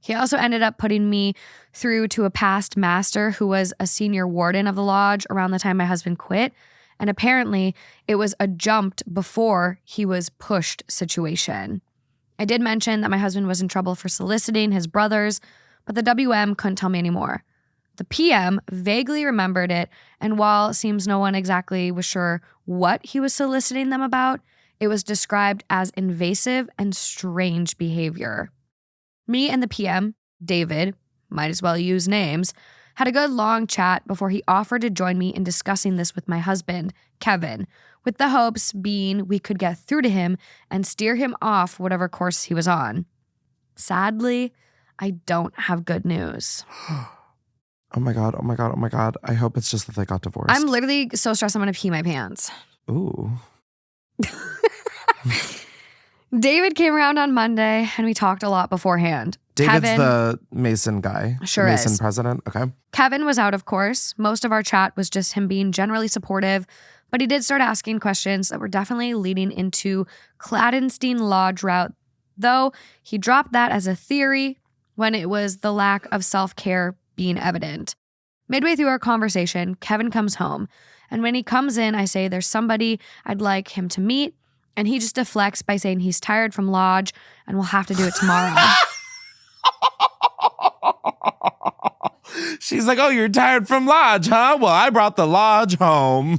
He also ended up putting me through to a past master who was a senior warden of the lodge around the time my husband quit. And apparently, it was a jumped before he was pushed situation. I did mention that my husband was in trouble for soliciting his brothers, but the WM couldn't tell me anymore. The PM vaguely remembered it, and while it seems no one exactly was sure what he was soliciting them about, it was described as invasive and strange behavior. Me and the PM, David, might as well use names, had a good long chat before he offered to join me in discussing this with my husband, Kevin, with the hopes being we could get through to him and steer him off whatever course he was on. Sadly, I don't have good news. Oh my God, oh my God, oh my God. I hope it's just that they got divorced. I'm literally so stressed I'm going to pee my pants. Ooh. David came around on Monday and we talked a lot beforehand. David's Kevin, the Mason guy. Sure the Mason is. president. Okay. Kevin was out, of course. Most of our chat was just him being generally supportive, but he did start asking questions that were definitely leading into Clandestine Lodge route, though he dropped that as a theory when it was the lack of self-care being evident. Midway through our conversation, Kevin comes home, and when he comes in, I say there's somebody I'd like him to meet, and he just deflects by saying he's tired from Lodge and we'll have to do it tomorrow. She's like, oh, you're tired from Lodge, huh? Well, I brought the Lodge home.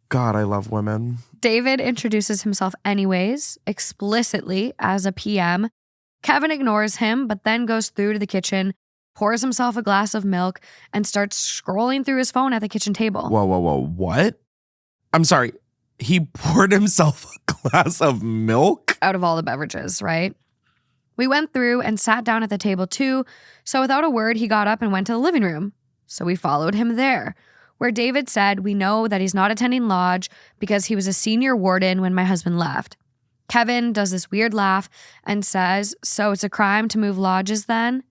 God, I love women. David introduces himself anyways, explicitly as a PM. Kevin ignores him, but then goes through to the kitchen, pours himself a glass of milk, and starts scrolling through his phone at the kitchen table. Whoa. What? I'm sorry. He poured himself a glass of milk? Out of all the beverages, right? We went through and sat down at the table too, so without a word, he got up and went to the living room. So we followed him there, where David said we know that he's not attending Lodge because he was a senior warden when my husband left. Kevin does this weird laugh and says, so it's a crime to move lodges then?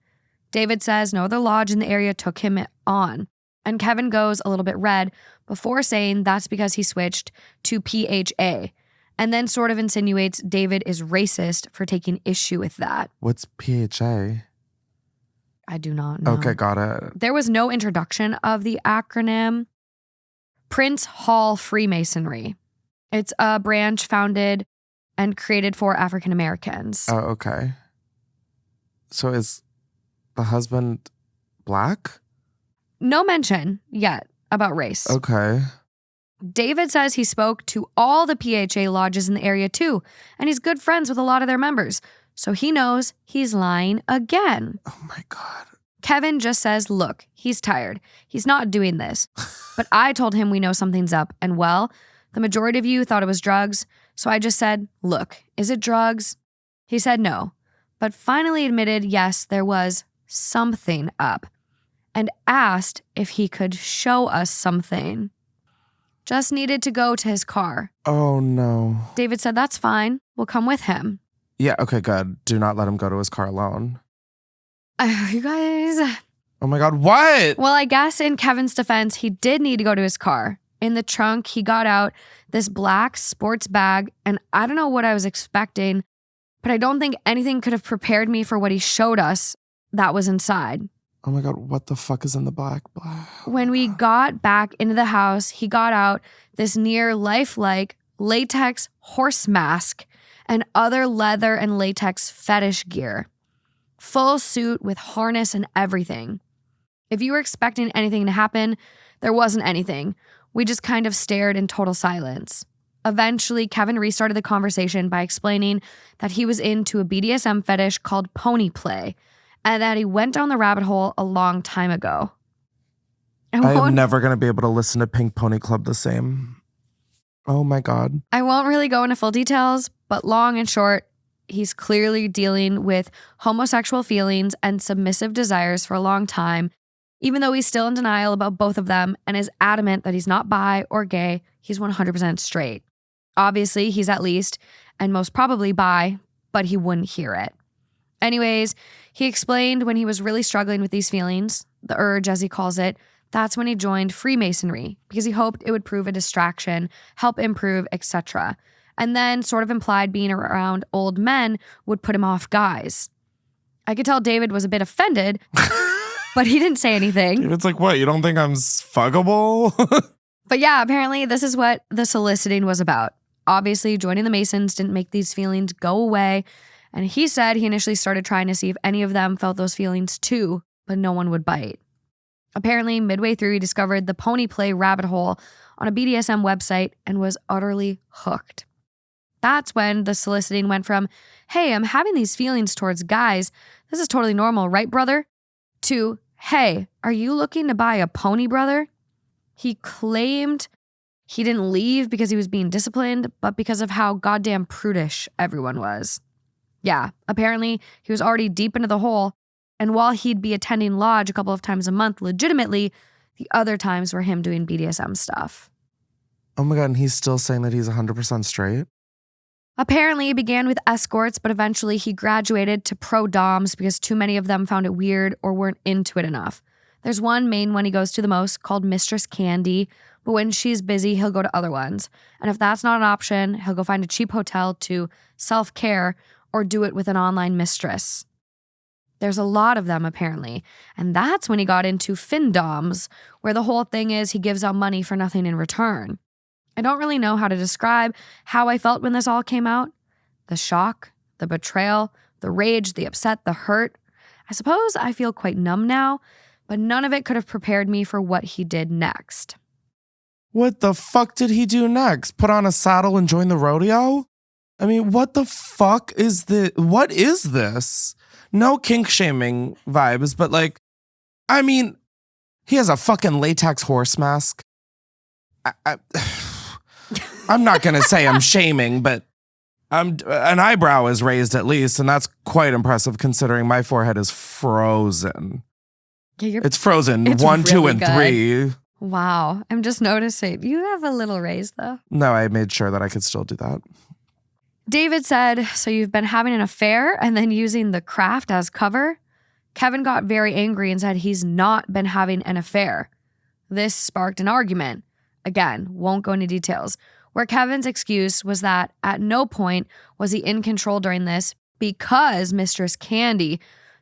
David says no other lodge in the area took him on. And Kevin goes a little bit red before saying that's because he switched to PHA. And then sort of insinuates David is racist for taking issue with that. What's PHA? I do not know. Okay, got it. There was no introduction of the acronym. Prince Hall Freemasonry. It's a branch founded and created for African Americans. Oh, okay. So is the husband black? No mention yet about race. Okay. David says he spoke to all the PHA lodges in the area too, and he's good friends with a lot of their members, so he knows he's lying again. Oh my God. Kevin just says, look, he's tired. He's not doing this. But I told him we know something's up, and well, the majority of you thought it was drugs, so I just said, look, is it drugs? He said no, but finally admitted yes, there was something up, and asked if he could show us something. Just needed to go to his car. Oh no. David said, that's fine. We'll come with him. Yeah, okay, good. Do not let him go to his car alone. You guys. Oh my God, what? Well, I guess in Kevin's defense, he did need to go to his car. In the trunk, he got out this black sports bag, and I don't know what I was expecting, but I don't think anything could have prepared me for what he showed us that was inside. Oh my God, what the fuck is in the black? When we got back into the house, he got out this near lifelike latex horse mask and other leather and latex fetish gear. Full suit with harness and everything. If you were expecting anything to happen, there wasn't anything. We just kind of stared in total silence. Eventually, Kevin restarted the conversation by explaining that he was into a BDSM fetish called pony play, and that he went down the rabbit hole a long time ago. I am never going to be able to listen to Pink Pony Club the same. Oh my God. I won't really go into full details, but long and short, he's clearly dealing with homosexual feelings and submissive desires for a long time, even though he's still in denial about both of them and is adamant that he's not bi or gay, he's 100% straight. Obviously, he's at least, and most probably bi, but he wouldn't hear it. Anyways, he explained when he was really struggling with these feelings, the urge as he calls it, that's when he joined Freemasonry because he hoped it would prove a distraction, help improve, etc. And then sort of implied being around old men would put him off guys. I could tell David was a bit offended, but he didn't say anything. David's like, what, you don't think I'm fuckable? But yeah, apparently this is what the soliciting was about. Obviously, joining the Masons didn't make these feelings go away. And he said he initially started trying to see if any of them felt those feelings too, but no one would bite. Apparently, midway through, he discovered the pony play rabbit hole on a BDSM website and was utterly hooked. That's when the soliciting went from, hey, I'm having these feelings towards guys. This is totally normal, right, brother? To, hey, are you looking to buy a pony, brother? He claimed he didn't leave because he was being disciplined, but because of how goddamn prudish everyone was. Yeah, apparently he was already deep into the hole, and while he'd be attending lodge a couple of times a month legitimately, the other times were him doing BDSM stuff. Oh my God, and he's still saying that he's 100% straight? Apparently, it began with escorts, but eventually he graduated to pro-doms because too many of them found it weird or weren't into it enough. There's one main one he goes to the most called Mistress Candy, but when she's busy, he'll go to other ones. And if that's not an option, he'll go find a cheap hotel to self-care or do it with an online mistress. There's a lot of them, apparently. And that's when he got into findoms, where the whole thing is he gives out money for nothing in return. I don't really know how to describe how I felt when this all came out. The shock, the betrayal, the rage, the upset, the hurt. I suppose I feel quite numb now, but none of it could have prepared me for what he did next. What the fuck did he do next? Put on a saddle and join the rodeo? I mean, what the fuck is this? What is this? No kink shaming vibes, but like, I mean, he has a fucking latex horse mask. I'm not going to say I'm shaming, but an eyebrow is raised at least, and that's quite impressive considering my forehead is frozen. Yeah, it's frozen. It's 1, 2, really and good. 3. Wow. I'm just noticing. You have a little raise, though. No, I made sure that I could still do that. David said, so you've been having an affair and then using the craft as cover? Kevin got very angry and said he's not been having an affair. This sparked an argument. Again, won't go into details, where Kevin's excuse was that at no point was he in control during this because Mistress Candy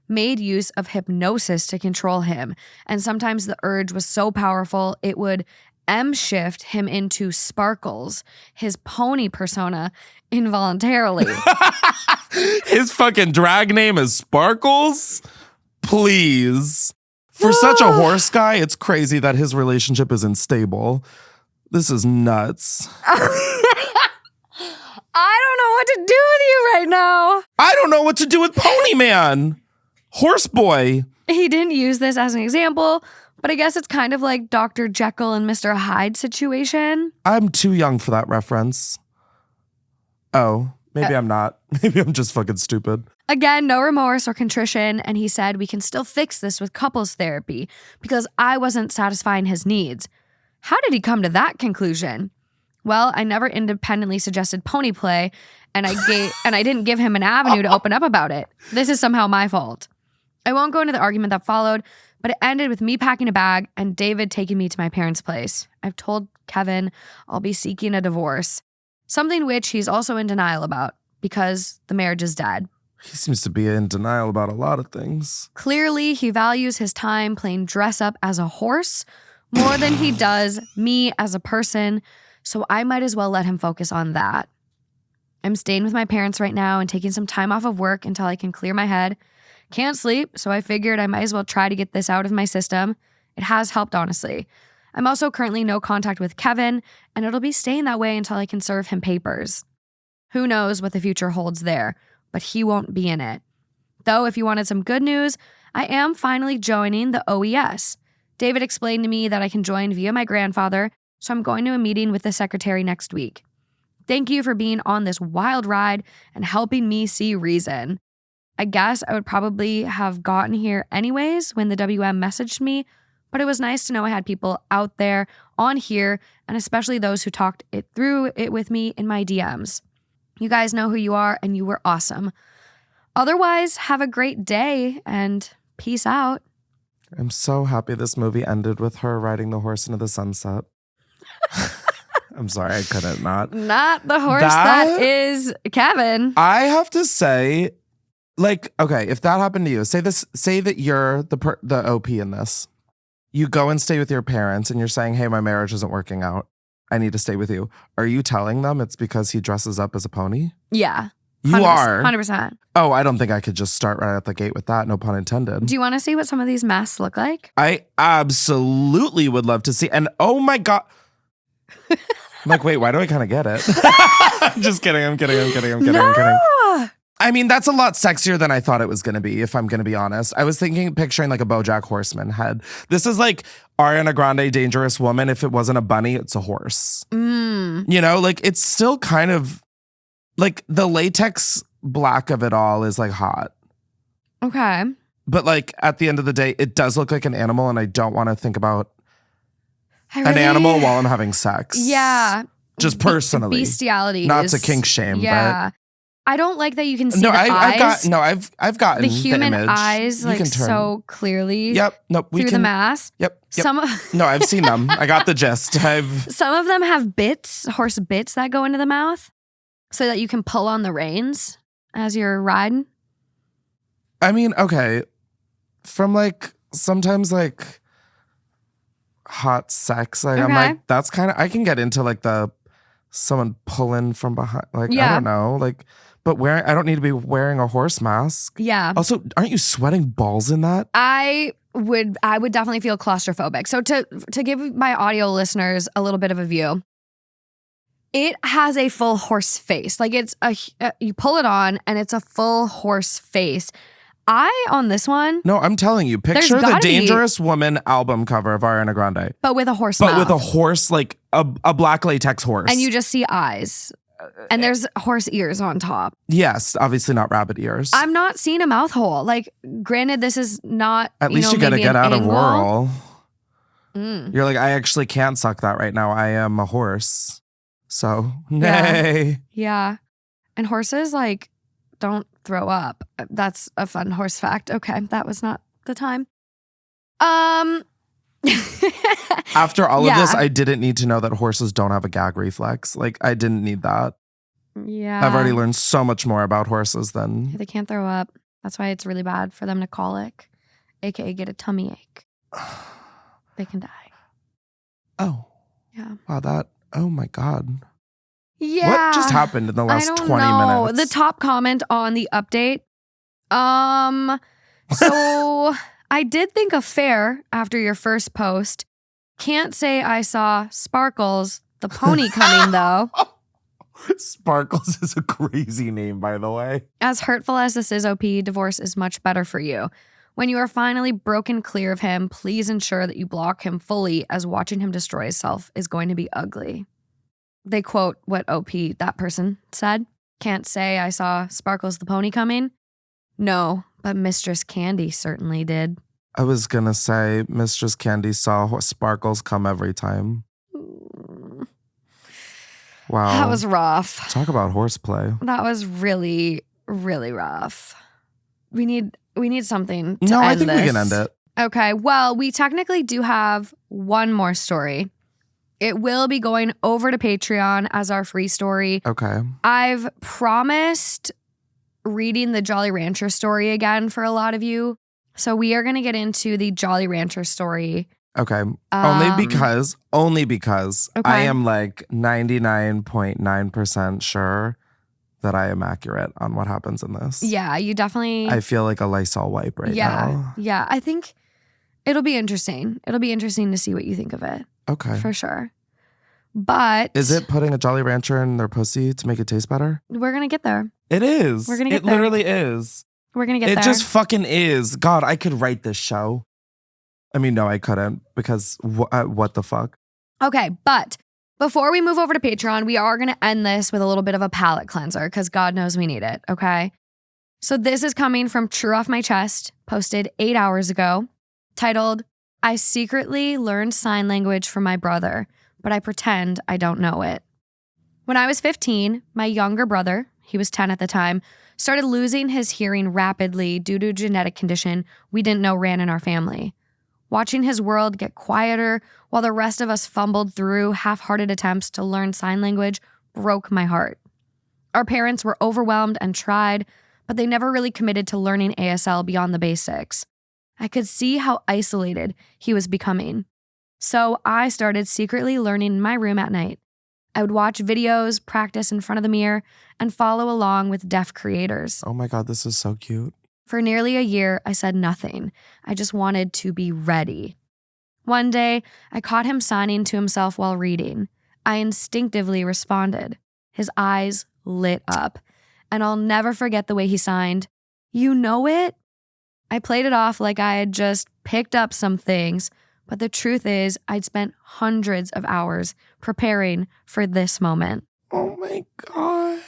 made use of hypnosis to control him. And sometimes the urge was so powerful, it would M-shift him into Sparkles, his pony persona, involuntarily. His fucking drag name is Sparkles? Please. For such a horse guy, it's crazy that his relationship is unstable. This is nuts. I don't know what to do with you right now. I don't know what to do with Pony Man. Horse boy. He didn't use this as an example, but I guess it's kind of like Dr. Jekyll and Mr. Hyde situation. I'm too young for that reference. Oh, maybe I'm not. Maybe I'm just fucking stupid. Again, no remorse or contrition, and he said we can still fix this with couples therapy because I wasn't satisfying his needs. How did he come to that conclusion? Well, I never independently suggested pony play, and I didn't give him an avenue to open up about it. This is somehow my fault. I won't go into the argument that followed, but it ended with me packing a bag and David taking me to my parents' place. I've told Kevin I'll be seeking a divorce, something which he's also in denial about because the marriage is dead. He seems to be in denial about a lot of things. Clearly, he values his time playing dress up as a horse more than he does me as a person, so I might as well let him focus on that. I'm staying with my parents right now and taking some time off of work until I can clear my head. Can't sleep, so I figured I might as well try to get this out of my system. It has helped, honestly. I'm also currently no contact with Kevin, and it'll be staying that way until I can serve him papers. Who knows what the future holds there, but he won't be in it. Though, if you wanted some good news, I am finally joining the OES. David explained to me that I can join via my grandfather, so I'm going to a meeting with the secretary next week. Thank you for being on this wild ride and helping me see reason. I guess I would probably have gotten here anyways when the WM messaged me, but it was nice to know I had people out there on here, and especially those who talked it through it with me in my DMs. You guys know who you are, and you were awesome. Otherwise, have a great day, and peace out. I'm so happy this movie ended with her riding the horse into the sunset. I'm sorry, I couldn't not. Not the horse that is Kevin. I have to say, like, okay, if that happened to you, say that you're the OP in this. You go and stay with your parents and you're saying, hey, my marriage isn't working out. I need to stay with you. Are you telling them it's because he dresses up as a pony? Yeah. You are? 100%. Oh, I don't think I could just start right out the gate with that. No pun intended. Do you want to see what some of these masks look like? I absolutely would love to see. And oh my God. I'm like, wait, why do I kind of get it? I'm just kidding. I'm kidding. I mean, that's a lot sexier than I thought it was going to be, if I'm going to be honest. I was picturing like a BoJack Horseman head. This is like Ariana Grande, Dangerous Woman. If it wasn't a bunny, it's a horse. You know, like it's still kind of like the latex black of it all is like hot. Okay. But like at the end of the day, it does look like an animal and I don't want to think about an animal while I'm having sex. Yeah. Just personally. Bestiality. Not to kink shame, yeah. But I don't like that you can see the eyes. I've gotten the human the image. eyes like so clearly. Yep. No, through the mass. Yep. No, I've seen them. I got the gist. Some of them have bits, horse bits that go into the mouth so that you can pull on the reins as you're riding. I mean, okay. From like sometimes like hot sex, like I'm like, that's kind of, I can get into like someone pulling from behind, like I don't know, like, but I don't need to be wearing a horse mask. Yeah. Also, aren't you sweating balls in that? I would definitely feel claustrophobic. So to give my audio listeners a little bit of a view, it has a full horse face. Like it's you pull it on and it's a full horse face. On this one. No, I'm telling you, picture the Dangerous Woman album cover of Ariana Grande. But with a horse mouth. But with a horse, like a black latex horse. And you just see eyes. And there's horse ears on top. Yes, obviously not rabbit ears. I'm not seeing a mouth hole. Like, granted, this is not. At least you gotta get out of whirl. You're like, I actually can't suck that right now. I am a horse. So, nay. Yeah. And horses, like, don't throw up. That's a fun horse fact. Okay, that was not the time. After all of this, I didn't need to know that horses don't have a gag reflex. Like, I didn't need that. Yeah. I've already learned so much more about horses than... They can't throw up. That's why it's really bad for them to colic, aka get a tummy ache. They can die. Oh. Yeah. Wow, oh my God. Yeah. What just happened in the last 20 minutes? The top comment on the update. So I did think of fair after your first post. Can't say I saw Sparkles, the pony coming though. Sparkles is a crazy name, by the way. As hurtful as this is, OP, divorce is much better for you. When you are finally broken clear of him, please ensure that you block him fully, as watching him destroy himself is going to be ugly. They quote what OP, that person, said. Can't say I saw Sparkles the pony coming. No, but Mistress Candy certainly did. I was gonna say Mistress Candy saw Sparkles come every time. Wow. That was rough. Talk about horseplay. That was really, really rough. We need something to No, end I think this. we can end it. Okay, well, we technically do have one more story. It will be going over to Patreon as our free story. Okay. I've promised reading the Jolly Rancher story again for a lot of you. So we are going to get into the Jolly Rancher story. Okay. Only because okay. I am like 99.9% sure that I am accurate on what happens in this. Yeah, you definitely... I feel like a Lysol wipe right now. Yeah, I think it'll be interesting. It'll be interesting to see what you think of it. Okay. For sure. But... Is it putting a Jolly Rancher in their pussy to make it taste better? We're going to get there. It is. We're going to get there. It literally is. We're going to get there. It just fucking is. God, I could write this show. I mean, no, I couldn't because what the fuck? Okay, but before we move over to Patreon, we are going to end this with a little bit of a palate cleanser because God knows we need it, okay? So this is coming from True Off My Chest, posted 8 hours ago, titled, I secretly learned sign language from my brother, but I pretend I don't know it. When I was 15, my younger brother, he was 10 at the time, started losing his hearing rapidly due to a genetic condition we didn't know ran in our family. Watching his world get quieter while the rest of us fumbled through half-hearted attempts to learn sign language broke my heart. Our parents were overwhelmed and tried, but they never really committed to learning ASL beyond the basics. I could see how isolated he was becoming. So I started secretly learning in my room at night. I would watch videos, practice in front of the mirror, and follow along with deaf creators. Oh my God, this is so cute. For nearly a year, I said nothing. I just wanted to be ready. One day, I caught him signing to himself while reading. I instinctively responded. His eyes lit up, and I'll never forget the way he signed. You know it? I played it off like I had just picked up some things, but the truth is I'd spent hundreds of hours preparing for this moment. Oh my God.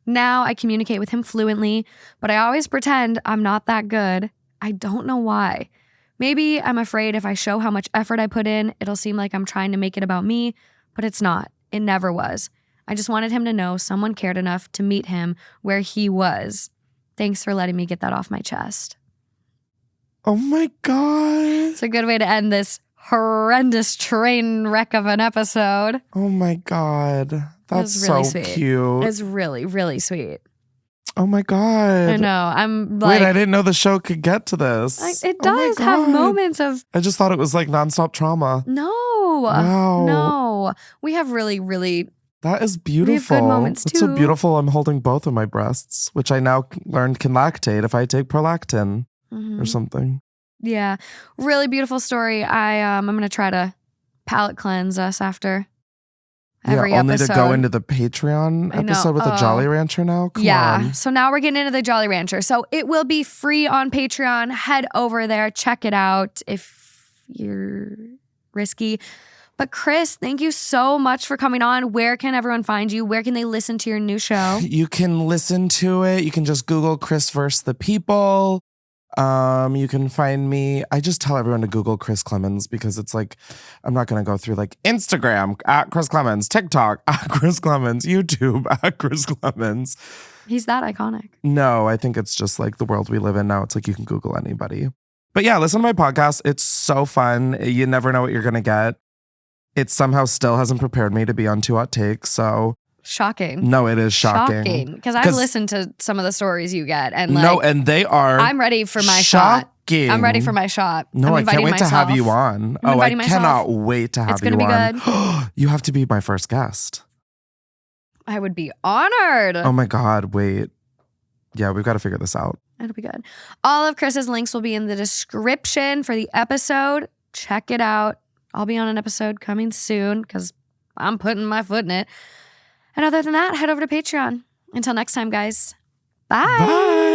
Now I communicate with him fluently, but I always pretend I'm not that good. I don't know why. Maybe I'm afraid if I show how much effort I put in, it'll seem like I'm trying to make it about me, but it's not. It never was. I just wanted him to know someone cared enough to meet him where he was. Thanks for letting me get that off my chest. Oh my God. It's a good way to end this horrendous train wreck of an episode. Oh my God. That's really so sweet. cute. It's really, really sweet. Oh my God. I know. I'm like, wait, I didn't know the show could get to this. it Oh my does have God. moments of I just thought it was like nonstop trauma. no. Wow. No. We have really, really That is beautiful. We have good moments, It's so too. beautiful. I'm holding both of my breasts, which I now learned can lactate if I take prolactin or something. Yeah. Really beautiful story. I'm gonna try to palate cleanse us after every only episode. to go into the Patreon I know. episode with the Jolly Rancher now? Come on. So now we're getting into the Jolly Rancher. So it will be free on Patreon. Head over there, check it out if you're risky. But Chris, thank you so much for coming on. Where can everyone find you? Where can they listen to your new show? You can listen to it. You can just Google Chris vs. the People. You can find me. I just tell everyone to Google Chris Klemens because it's like, I'm not going to go through like Instagram at Chris Klemens, TikTok at Chris Klemens, YouTube at Chris Klemens. He's that iconic. No, I think it's just like the world we live in now. It's like you can Google anybody. But yeah, listen to my podcast. It's so fun. You never know what you're going to get. It somehow still hasn't prepared me to be on 2 Hot Takes. So shocking. no, it is shocking. Because I've listened to some of the stories you get, and like, no, and they are. I'm ready for my shocking. shot. I'm ready for my shot. No, I can't wait to have you on. I cannot wait to have It's gonna be good. You have to be my first guest. I would be honored. Oh my God, wait. Yeah, we've got to figure this out. It'll be good. All of Chris's links will be in the description for the episode. Check it out. I'll be on an episode coming soon because I'm putting my foot in it. And other than that, head over to Patreon. Until next time, guys. Bye. Bye.